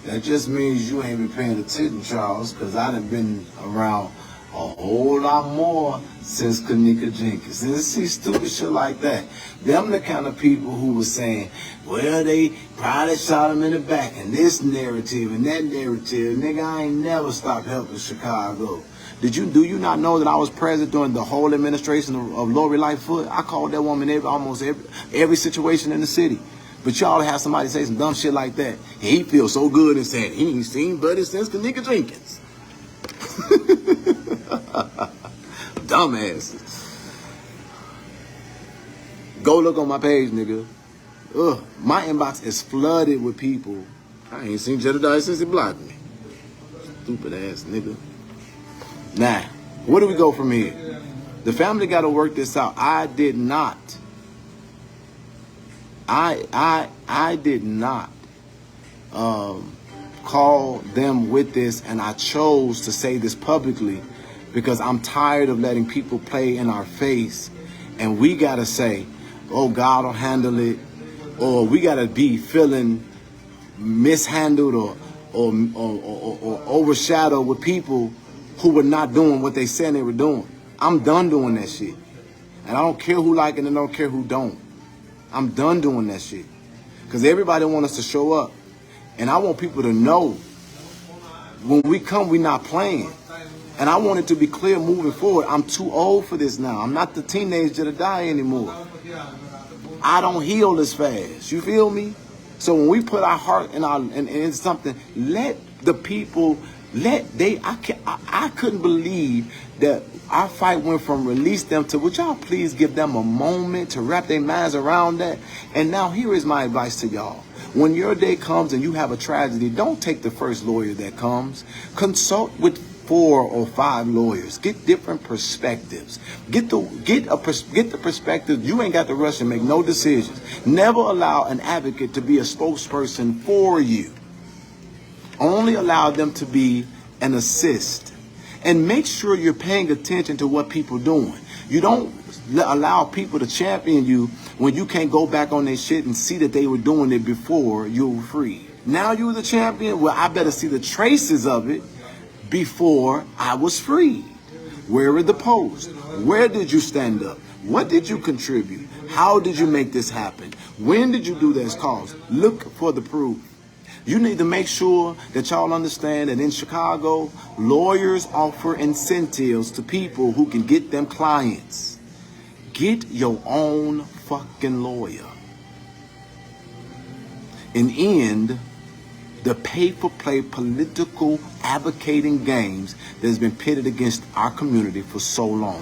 That just means you ain't been paying attention, Charles, because I done been around a whole lot more since Kanika Jenkins. And see stupid shit like that. Them the kind of people who was saying, well, they probably shot him in the back, and this narrative and that narrative. Nigga, I ain't never stopped helping Chicago. Do you not know that I was present during the whole administration of Lori Lightfoot? I called that woman almost every situation in the city. But y'all have somebody say some dumb shit like that, and he feels so good and said he ain't seen Buddy since Kanika Jenkins. Dumbasses. Go look on my page, nigga. Ugh, my inbox is flooded with people. I ain't seen Jedidiah since he blocked me. Stupid ass nigga. Now, where do we go from here? The family got to work this out. I did not. I did not call them with this, and I chose to say this publicly because I'm tired of letting people play in our face, and we gotta say, oh, God will handle it, or we gotta be feeling mishandled or overshadowed with people who were not doing what they said they were doing. I'm done doing that shit, and I don't care who like it and I don't care who don't. I'm done doing that shit. Because everybody wants us to show up. And I want people to know when we come, we're not playing. And I want it to be clear moving forward. I'm too old for this now. I'm not the teenage Jedidiah anymore. I don't heal as fast. You feel me? So when we put our heart in something, let the people, I couldn't believe that our fight went from release them to, would y'all please give them a moment to wrap their minds around that? And now here is my advice to y'all. When your day comes and you have a tragedy, don't take the first lawyer that comes. Consult with 4 or 5 lawyers. Get different perspectives. Get the perspective. You ain't got to rush and make no decisions. Never allow an advocate to be a spokesperson for you. Only allow them to be an assist. And make sure you're paying attention to what people are doing. You don't allow people to champion you when you can't go back on their shit and see that they were doing it before you were free. Now you're the champion? Well, I better see the traces of it before I was free. Where are the posts? Where did you stand up? What did you contribute? How did you make this happen? When did you do this cause? Look for the proof. You need to make sure that y'all understand that in Chicago, lawyers offer incentives to people who can get them clients. Get your own fucking lawyer. And end the pay-for-play political advocating games that has been pitted against our community for so long.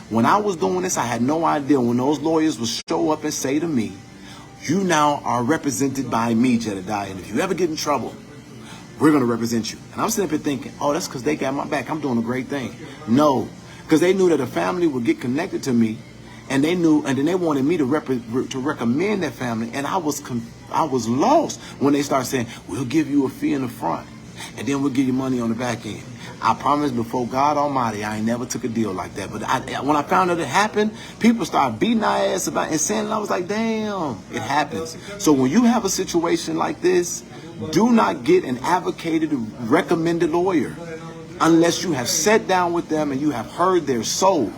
When I was doing this, I had no idea when those lawyers would show up and say to me, you now are represented by me, Jedidiah, and if you ever get in trouble, we're going to represent you. And I'm sitting up here thinking, oh, that's because they got my back. I'm doing a great thing. No, because they knew that a family would get connected to me, and they knew, and then they wanted me to recommend that family, and I was lost when they started saying, we'll give you a fee in the front, and then we'll give you money on the back end. I promise before God Almighty, I ain't never took a deal like that. But when I found out it happened, people started beating our ass about it and saying, I was like, damn, it happens. So when you have a situation like this, do not get an advocated, recommended lawyer unless you have sat down with them and you have heard their soul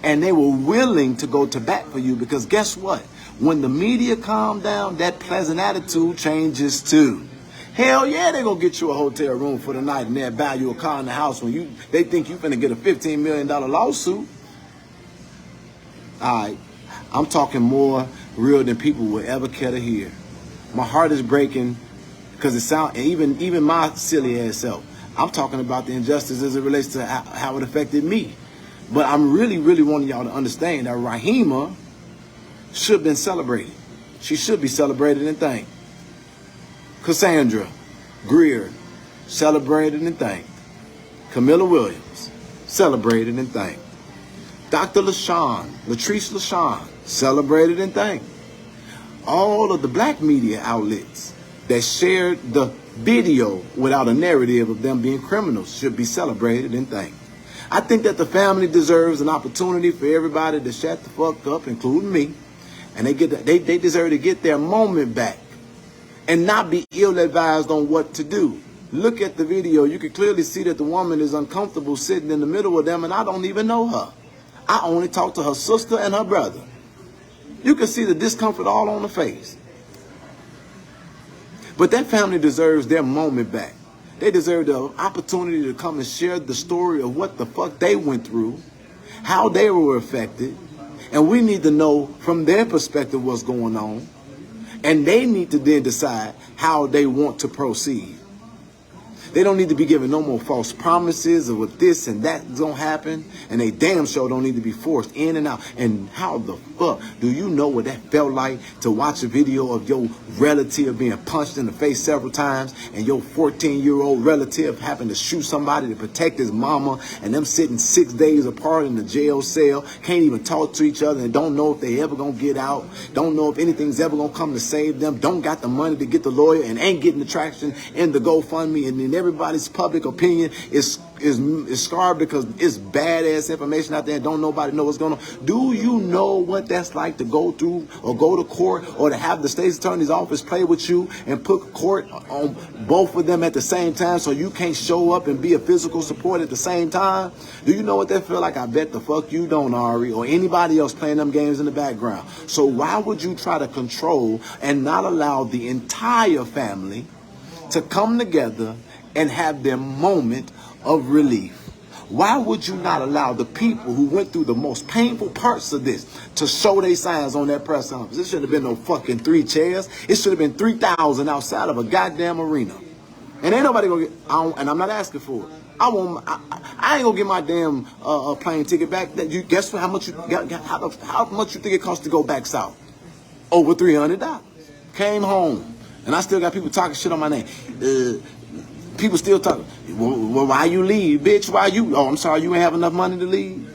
and they were willing to go to bat for you. Because guess what? When the media calm down, that pleasant attitude changes too. Hell yeah, they're going to get you a hotel room for the night and they'll buy you a car in the house when they think you're going to get a $15 million lawsuit. All right, I'm talking more real than people will ever care to hear. My heart is breaking because it sounds, even my silly ass self, I'm talking about the injustice as it relates to how it affected me. But I'm really, really wanting y'all to understand that Rahima should have been celebrated. She should be celebrated and thanked. Cassandra Greer, celebrated and thanked. Camilla Williams, celebrated and thanked. Dr. Latrice LaShawn, celebrated and thanked. All of the black media outlets that shared the video without a narrative of them being criminals should be celebrated and thanked. I think that the family deserves an opportunity for everybody to shut the fuck up, including me, and they deserve to get their moment back and not be ill-advised on what to do. Look at the video. You can clearly see that the woman is uncomfortable sitting in the middle of them, and I don't even know her. I only talk to her sister and her brother. You can see the discomfort all on the face. But that family deserves their moment back. They deserve the opportunity to come and share the story of what the fuck they went through, how they were affected, and we need to know from their perspective what's going on. And they need to then decide how they want to proceed. They don't need to be given no more false promises of what this and that is going to happen. And they damn sure don't need to be forced in and out. And how the fuck do you know what that felt like to watch a video of your relative being punched in the face several times and your 14-year-old relative having to shoot somebody to protect his mama and them sitting 6 days apart in the jail cell, can't even talk to each other and don't know if they ever going to get out, don't know if anything's ever going to come to save them, don't got the money to get the lawyer and ain't getting the traction in the GoFundMe, and then everybody's public opinion is scarred because it's badass information out there and don't nobody know what's going on. Do you know what that's like to go through or go to court or to have the state's attorney's office play with you and put court on both of them at the same time so you can't show up and be a physical support at the same time? Do you know what that feel like? I bet the fuck you don't, Ari, or anybody else playing them games in the background. So why would you try to control and not allow the entire family to come together and have their moment of relief? Why would you not allow the people who went through the most painful parts of this to show their signs on that press conference? It should have been no fucking 3 chairs. It should have been 3,000 outside of a goddamn arena. And ain't nobody gonna get, and I'm not asking for it. I ain't gonna get my damn plane ticket back. You guess how much you got? How much you think it costs to go back south? Over $300. Came home, and I still got people talking shit on my name. People still talking. Well, why you leave, bitch? Why you? Oh, I'm sorry, you ain't have enough money to leave.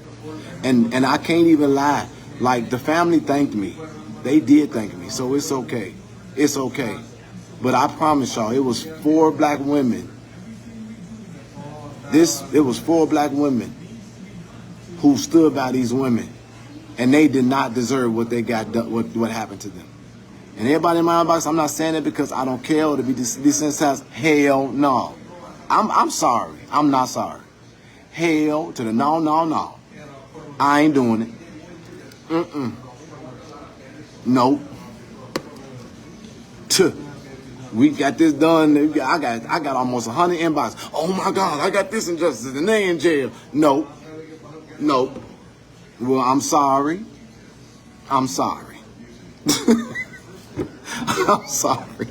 And I can't even lie. Like, the family thanked me. They did thank me, so it's okay. It's okay. But I promise y'all, it was 4 black women. It was 4 black women who stood by these women And they did not deserve what they got done, what happened to them. And everybody in my inbox, I'm not saying it because I don't care or to be desensitized. Hell no. I'm sorry. I'm not sorry. Hell to the no, no, no. I ain't doing it. Nope. We got this done. I got almost 100 inbox. Oh my God, I got this injustice and they in jail. Nope. Nope. Well, I'm sorry. I'm sorry. I'm sorry.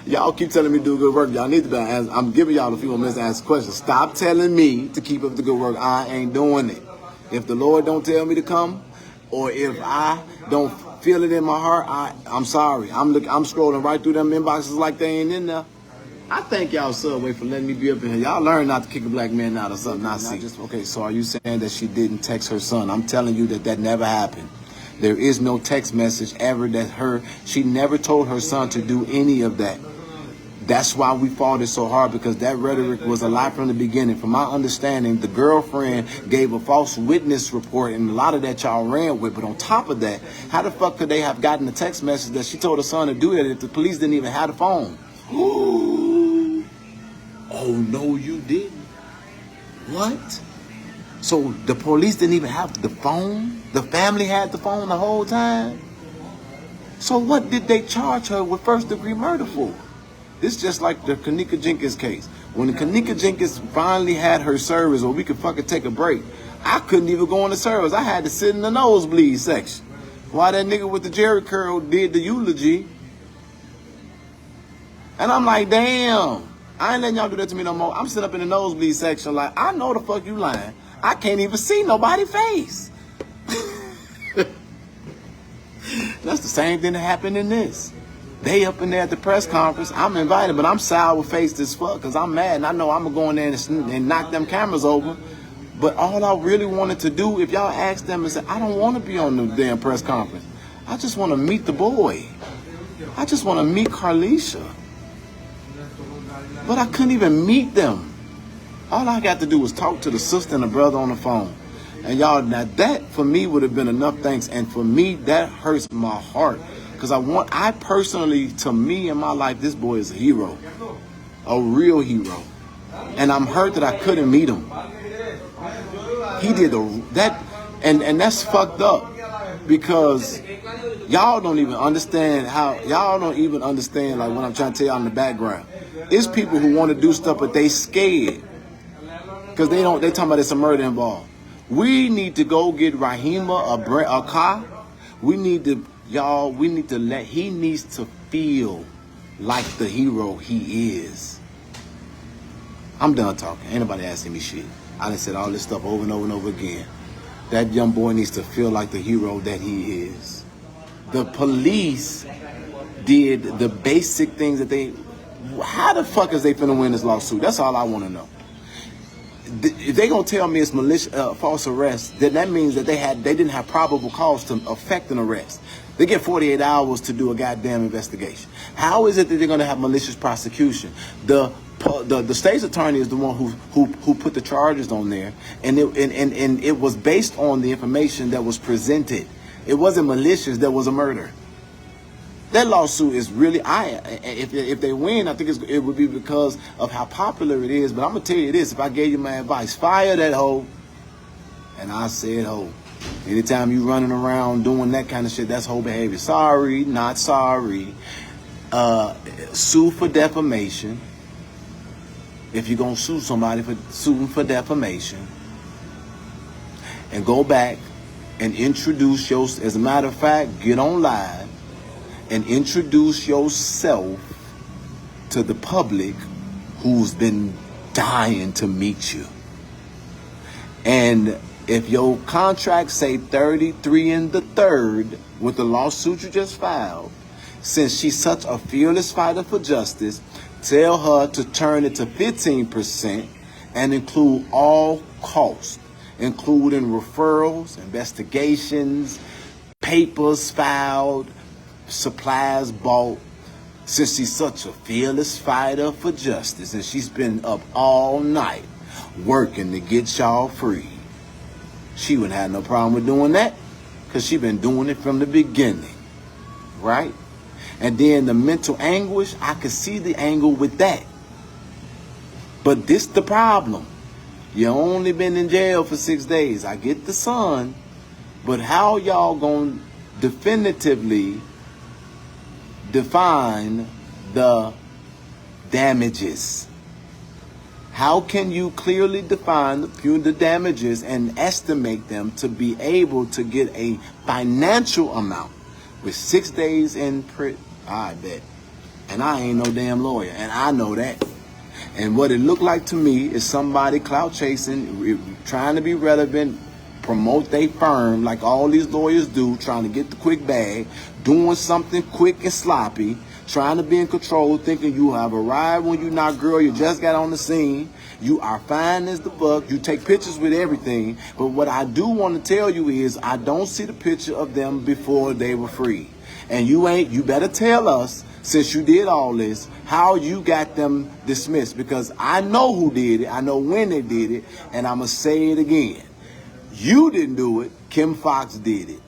Y'all keep telling me to do good work. Y'all need to be asked. I'm giving y'all a few more minutes to ask questions. Stop telling me to keep up the good work. I ain't doing it. If the Lord don't tell me to come, or if I don't feel it in my heart, I'm sorry. I'm scrolling right through them inboxes like they ain't in there. I thank y'all, Subway, for letting me be up in here. Y'all learn not to kick a black man out of something I see. Okay, so are you saying that she didn't text her son? I'm telling you that never happened. There is no text message ever that she never told her son to do any of that. That's why we fought it so hard, because that rhetoric was a lie from the beginning. From my understanding, the girlfriend gave a false witness report, and a lot of that y'all ran with. But on top of that, how the fuck could they have gotten a text message that she told her son to do that if the police didn't even have the phone? Oh, no, you didn't. What? So the police didn't even have the phone? The family had the phone the whole time? So what did they charge her with first-degree murder for? This is just like the Kanika Jenkins case. When the Kanika Jenkins finally had her service where we could fucking take a break, I couldn't even go on the service. I had to sit in the nosebleed section while that nigga with the Jerry curl did the eulogy. And I'm like, damn, I ain't letting y'all do that to me no more. I'm sitting up in the nosebleed section like, I know the fuck you lying. I can't even see nobody's face. That's the same thing that happened in this. They up in there at the press conference. I'm invited, but I'm sour-faced as fuck because I'm mad. And I know I'm going to go in there and knock them cameras over. But all I really wanted to do, if y'all ask them and say, I don't want to be on the damn press conference. I just want to meet the boy. I just want to meet Carlisha. But I couldn't even meet them. All I got to do was talk to the sister and the brother on the phone. And y'all, now that for me would have been enough thanks. And for me, that hurts my heart. Because I personally, to me in my life, this boy is a hero. A real hero. And I'm hurt that I couldn't meet him. He did that, and that's fucked up. Because y'all don't even understand like what I'm trying to tell y'all in the background. It's people who want to do stuff, but they scared. Because they talking about there's some murder involved. We need to go get Rahima a car. He needs to feel like the hero he is. I'm done talking. Ain't nobody asking me shit. I done said all this stuff over and over and over again. That young boy needs to feel like the hero that he is. The police did the basic things that how the fuck is they finna win this lawsuit? That's all I want to know. If they gonna tell me it's malicious, false arrest, then that means that they didn't have probable cause to effect an arrest. They get 48 hours to do a goddamn investigation. How is it that they're gonna have malicious prosecution? The state's attorney is the one who put the charges on there, and it was based on the information that was presented. It wasn't malicious. There was a murder. That lawsuit is really, if they win, I think it would be because of how popular it is. But I'm going to tell you this, if I gave you my advice, fire that hoe. And I said hoe. Anytime you running around doing that kind of shit, that's hoe behavior. Sorry, not sorry. Sue for defamation. If you're going to sue somebody for defamation. And go back and introduce yourself. As a matter of fact, get on live. And introduce yourself to the public who's been dying to meet you. And if your contract say 33 and the third with the lawsuit you just filed, since she's such a fearless fighter for justice, tell her to turn it to 15% and include all costs, including referrals, investigations, papers filed, supplies bought. Since she's such a fearless fighter for justice and she's been up all night working to get y'all free, She wouldn't have no problem with doing that because she been doing it from the beginning, right? And then the mental anguish, I could see the angle with that. But this the problem. You only been in jail for 6 days. I get the son, but how y'all gonna definitively define the damages? How can you clearly define the damages and estimate them to be able to get a financial amount with 6 days in prison? I bet. And I ain't no damn lawyer, and I know that. And what it looked like to me is somebody clout chasing, trying to be relevant, promote their firm like all these lawyers do, trying to get the quick bag, doing something quick and sloppy, trying to be in control, thinking you have arrived when you're not, girl, you just got on the scene. You are fine as the buck. You take pictures with everything. But what I do want to tell you is I don't see the picture of them before they were free. And you better tell us, since you did all this, how you got them dismissed. Because I know who did it. I know when they did it. And I'm going to say it again. You didn't do it. Kim Fox did it.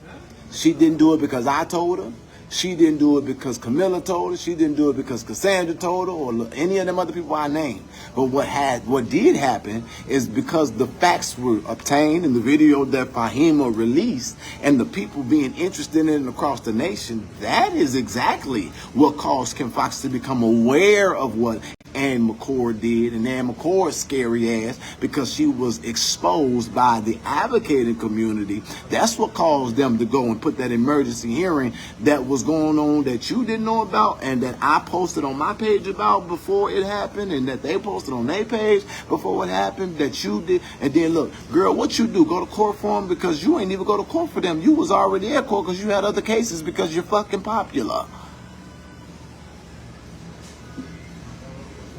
She didn't do it because I told her. She didn't do it because Camilla told her. She didn't do it because Cassandra told her or any of them other people I named. But what did happen is because the facts were obtained in the video that Fahima released and the people being interested in it across the nation, that is exactly what caused Kim Fox to become aware of what Ann McCord did. And Ann McCord's scary ass, because she was exposed by the advocating community. That's what caused them to go and put that emergency hearing that was going on that you didn't know about and that I posted on my page about before it happened and that they posted on their page before it happened that you did. And then look, girl, what you do? Go to court for them? Because you ain't even go to court for them. You was already at court because you had other cases because you're fucking popular.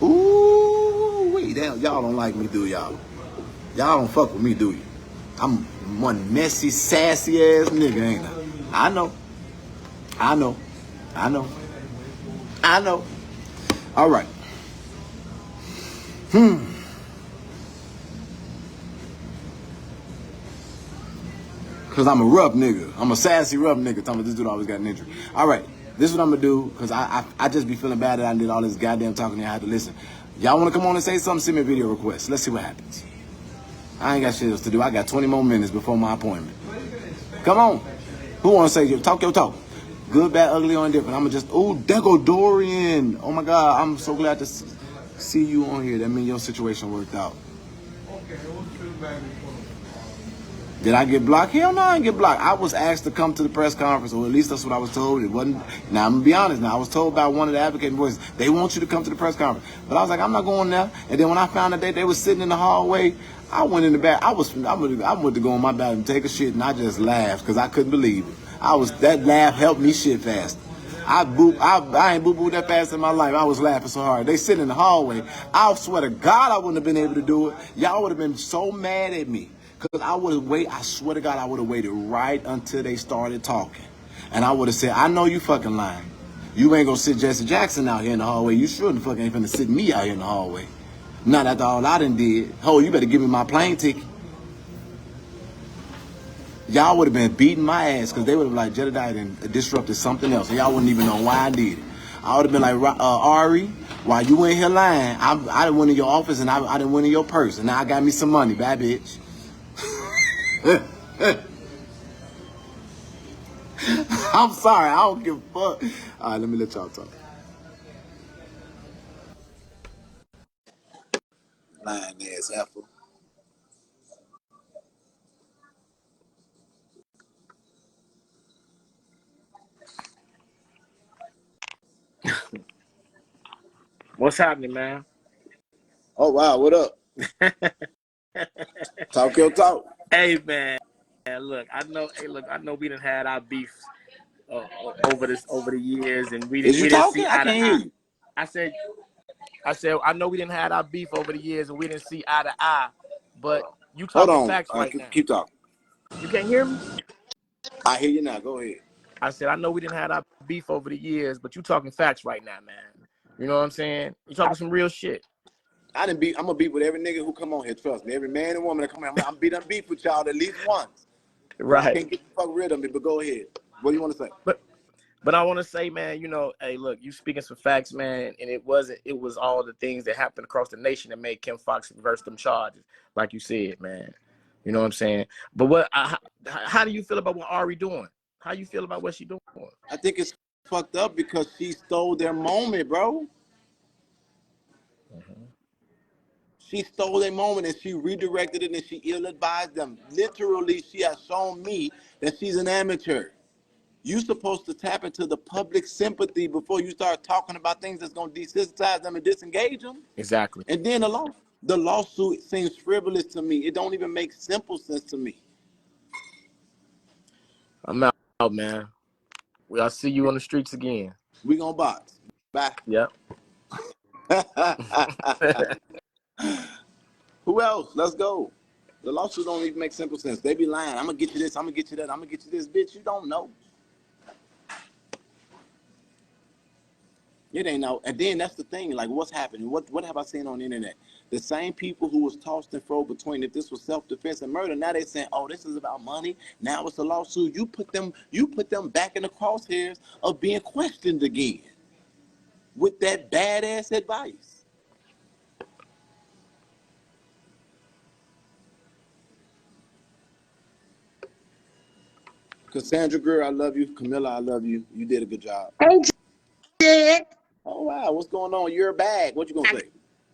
Ooh, wait, y'all don't like me, do y'all? Y'all don't fuck with me, do you? I'm one messy, sassy ass nigga, ain't I? I know. All right. Because I'm a rough nigga. I'm a sassy, rough nigga. Tell me this dude always got an injury. All right. This is what I'm going to do, because I just be feeling bad that I did all this goddamn talking and I had to listen. Y'all want to come on and say something? Send me a video request. Let's see what happens. I ain't got shit else to do. I got 20 more minutes before my appointment. Come on. Who want to say, talk your talk? Good, bad, ugly, or indifferent. I'm going to just, oh, there go Dorian. Oh, my God. I'm so glad to see you on here. That means your situation worked out. Did I get blocked? Hell no, I didn't get blocked. I was asked to come to the press conference, or at least that's what I was told. It wasn't. Now, I'm going to be honest. Now, I was told by one of the advocating voices, they want you to come to the press conference. But I was like, I'm not going there. And then when I found out they were sitting in the hallway, I went in the back. I went to go in my bathroom and take a shit, and I just laughed because I couldn't believe it. That laugh helped me shit fast. I ain't boo-booed that fast in my life. I was laughing so hard. They sit in the hallway. I swear to God I wouldn't have been able to do it. Y'all would have been so mad at me. Because I swear to God, I would have waited right until they started talking. And I would have said, I know you fucking lying. You ain't gonna sit Jesse Jackson out here in the hallway. You sure the fuck ain't finna sit me out here in the hallway. Not after all I done did. Ho, you better give me my plane ticket. Y'all would have been beating my ass because they would have like Jedidiah and disrupted something else. And y'all wouldn't even know why I did it. I would have been like, Ari, while you in here lying, I done went in your office and I done went in your purse. And now I got me some money, bad bitch. I'm sorry, I don't give a fuck. All right, let me let y'all talk. Lying ass apple. What's happening, man? Oh wow, what up? Talk your talk. Hey, man. Look, I know we done had our beef over the years, and we Is you didn't see talking? I eye to can't hear eye. you. I said, I know we didn't had our beef over the years, and we didn't see eye to eye. But you Hold talking on. facts right now. Keep talking. You can't hear me? I hear you now. Go ahead. I said, I know we didn't had our beef over the years, but you talking facts right now, man. You know what I'm saying? You talking some real shit. I'm gonna beef with every nigga who come on here. Trust me, every man and woman that come here, I'm beef with y'all at least once. Y'all Right. can't get the fuck rid of me. But go ahead. What do you want to say? But I want to say, man, you know, hey, look, you speaking some facts, man, and it was all the things that happened across the nation that made Kim Fox reverse them charges, like you said, man. You know what I'm saying? But how do you feel about what Ari doing? How you feel about what she doing? I think it's fucked up because she stole their moment, bro. She stole their moment and she redirected it and she ill-advised them. Literally, she has shown me that she's an amateur. You're supposed to tap into the public sympathy before you start talking about things that's going to desensitize them and disengage them. Exactly. And then the lawsuit seems frivolous to me. It don't even make simple sense to me. I'm out, man. I'll see you on the streets again. We gonna box. Bye. Yep. Who else? Let's go. The lawsuit don't even make simple sense. They be lying. I'm gonna get you this. I'm gonna get you that. I'm gonna get you this. Bitch, you don't know. It ain't no. And then that's the thing. Like, what's happening? What have I seen on the internet? The same people who was tossed and fro between if this was self-defense and murder. Now they saying, oh, this is about money. Now it's a lawsuit. You put them back in the crosshairs of being questioned again with that badass advice. Cassandra Greer, I love you. Camilla, I love you. You did a good job. Hey, Jed. Oh, wow. What's going on? You're back. What you going to say?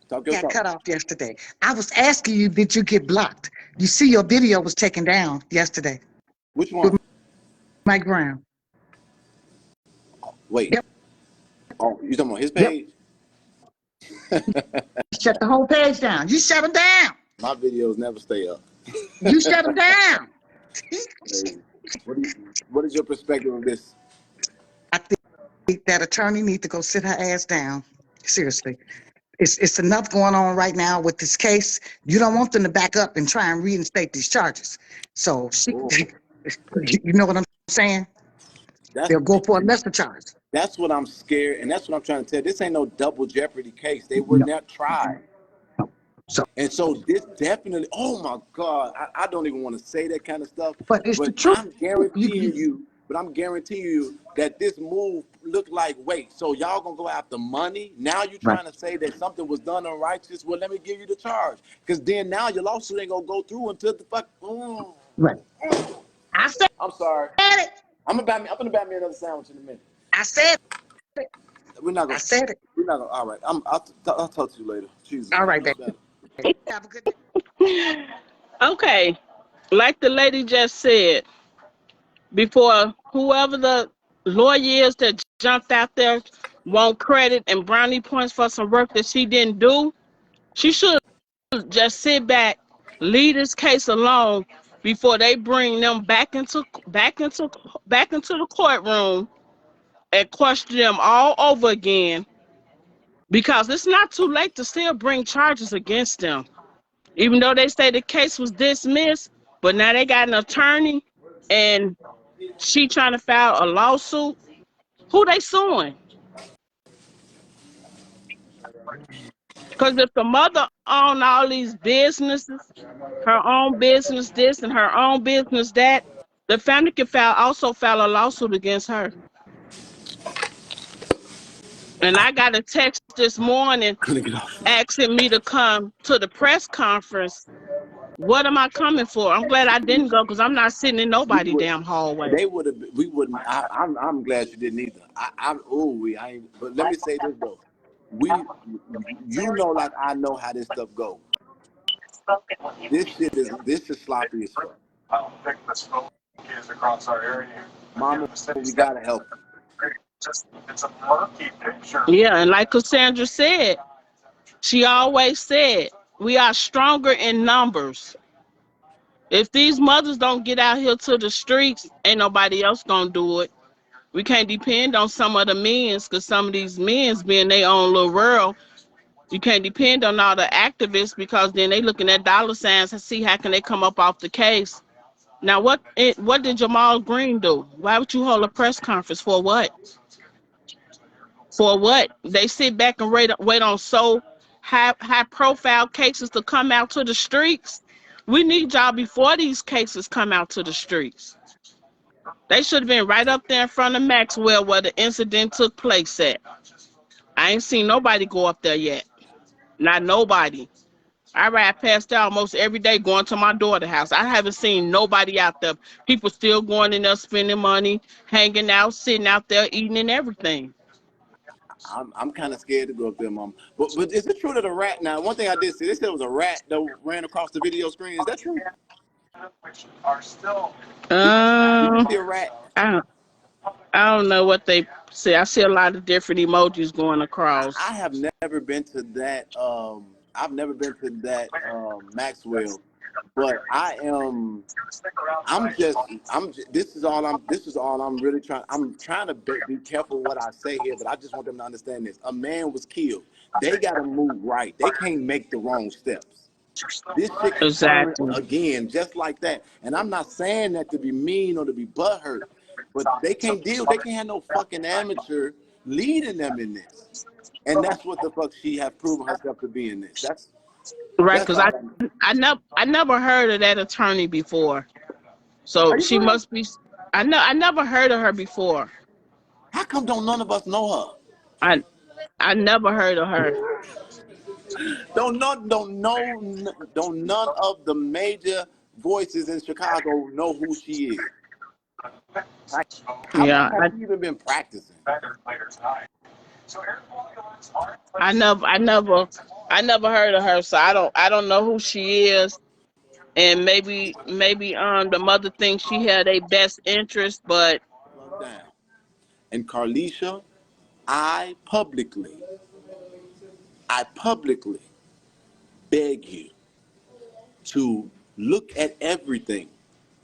Talk your Got talk. cut off yesterday. I was asking you, did you get blocked? You see your video was taken down yesterday. Which one? Mike Brown. Wait. Yep. Oh, you talking about his page? Shut the whole page down. You shut him down. My videos never stay up. You shut him down. Hey, what is your perspective of this? I think that attorney needs to go sit her ass down. Seriously. It's enough going on right now with this case. You don't want them to back up and try and reinstate these charges. So, you know what I'm saying? They'll go for a lesser charge. That's what I'm scared, and that's what I'm trying to tell. This ain't no double jeopardy case. They would not try. So this definitely, oh my God, I don't even want to say that kind of stuff. But it's the truth. I'm guaranteeing you that this move looked like, wait, so y'all gonna go after money? Now you trying to say that something was done unrighteous? Well, let me give you the charge. Because then now your lawsuit ain't gonna go through until the fuck. Right. I said I'm sorry. it. I'm gonna buy me another sandwich in a minute. I said it. We're not gonna. I said it. We're not gonna. All right. I'll talk to you later. Jesus. All right, baby. Have a good day. Okay, like the lady just said, before whoever the lawyer is that jumped out there want credit and brownie points for some work that she didn't do, she should just sit back, leave this case alone before they bring them back into the courtroom and question them all over again, because it's not too late to still bring charges against them. Even though they say the case was dismissed, but now they got an attorney and she trying to file a lawsuit. Who they suing? Because if the mother owned all these businesses, her own business this and her own business that, the family can also file a lawsuit against her. And I got a text this morning asking me to come to the press conference. What am I coming for? I'm glad I didn't go because I'm not sitting in nobody's damn hallway. They would have. We wouldn't. I'm glad you didn't either. I ain't. But let me say this though. You know, like I know how this stuff goes. This is sloppy as fuck. I don't think the smoke is across our area. Mama, we gotta help. It's a murky picture. Yeah, and like Cassandra said, she always said, we are stronger in numbers. If these mothers don't get out here to the streets, ain't nobody else gonna do it. We can't depend on some of the men, because some of these men being their own little world. You can't depend on all the activists, because then they looking at dollar signs and see how can they come up off the case. Now, what did Jamal Green do? Why would you hold a press conference for what? For what? They sit back and wait on so high profile cases to come out to the streets. We need y'all before these cases come out to the streets. They should have been right up there in front of Maxwell where the incident took place at. I ain't seen nobody go up there yet. Not nobody. I ride past there almost every day going to my daughter's house. I haven't seen nobody out there. People still going in there spending money, hanging out, sitting out there, eating and everything. I'm kind of scared to go up there, Mom. But is it true that a rat? Now, one thing I did see, they said it was a rat that ran across the video screen. Is that true? Are still. Did you Um, see a rat? I, I don't know what they say. I see a lot of different emojis going I across. have never been to that. I've never been to that Maxwell, but This is all I'm. This is all I'm really trying. I'm trying to be careful what I say here, but I just want them to understand this. A man was killed. They got to move right. They can't make the wrong steps. This shit can turn Exactly. again, just like that. And I'm not saying that to be mean or to be butthurt, but they can't deal. They can't have no fucking amateur leading them in this. And that's what the fuck she has proven herself to be in this. Right, That's because all. I never heard of that attorney before. Are So you she for real? must be. I never heard of her before. How come don't none of us know her? I I never heard of her. Don't none of the major voices in Chicago know who she is. Like, how long Yeah, has she even been practicing? Later tonight. So air quality alerts are. I never heard of her. So I don't know who she is. And maybe the mother thinks she had a best interest, but Plug down. And Carlisha, I publicly beg you to look at everything,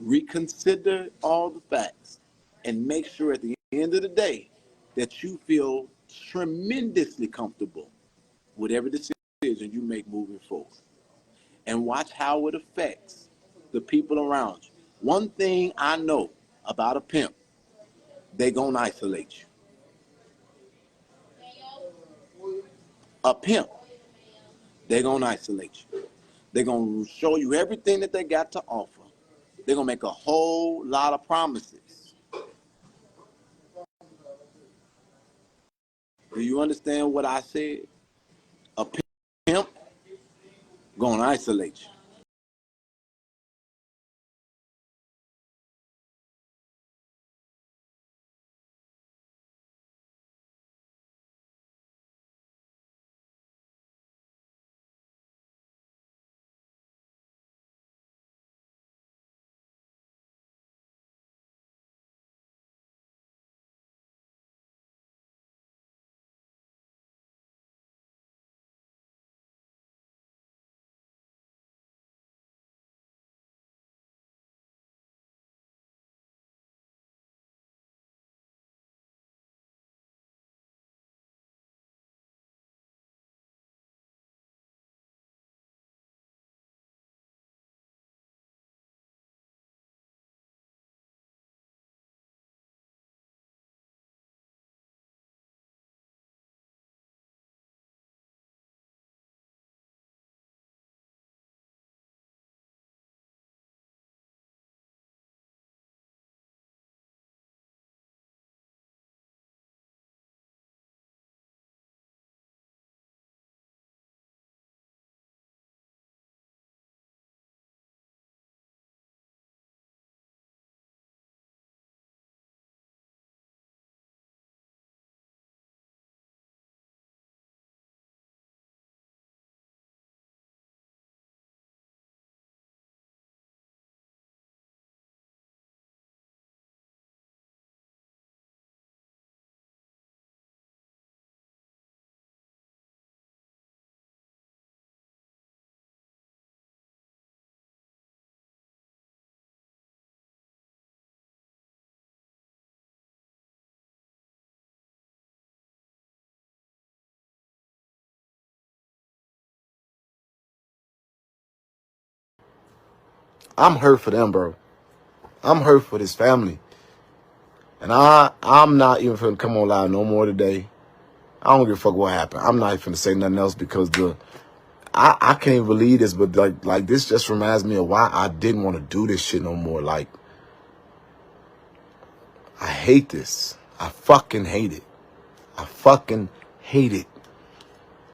reconsider all the facts, and make sure at the end of the day that you feel tremendously comfortable with every decision you make moving forward. And watch how it affects the people around you. One thing I know about a pimp, they gonna isolate you. A pimp, they gonna isolate you. They're gonna show you everything that they got to offer. They're gonna make a whole lot of promises. Do you understand what I said? A pimp gonna isolate you. I'm hurt for them, bro. I'm hurt for this family. And I'm not even finna come on live no more today. I don't give a fuck what happened. I'm not even finna say nothing else because I can't believe this, but like this just reminds me of why I didn't want to do this shit no more. Like, I hate this. I fucking hate it. I fucking hate it.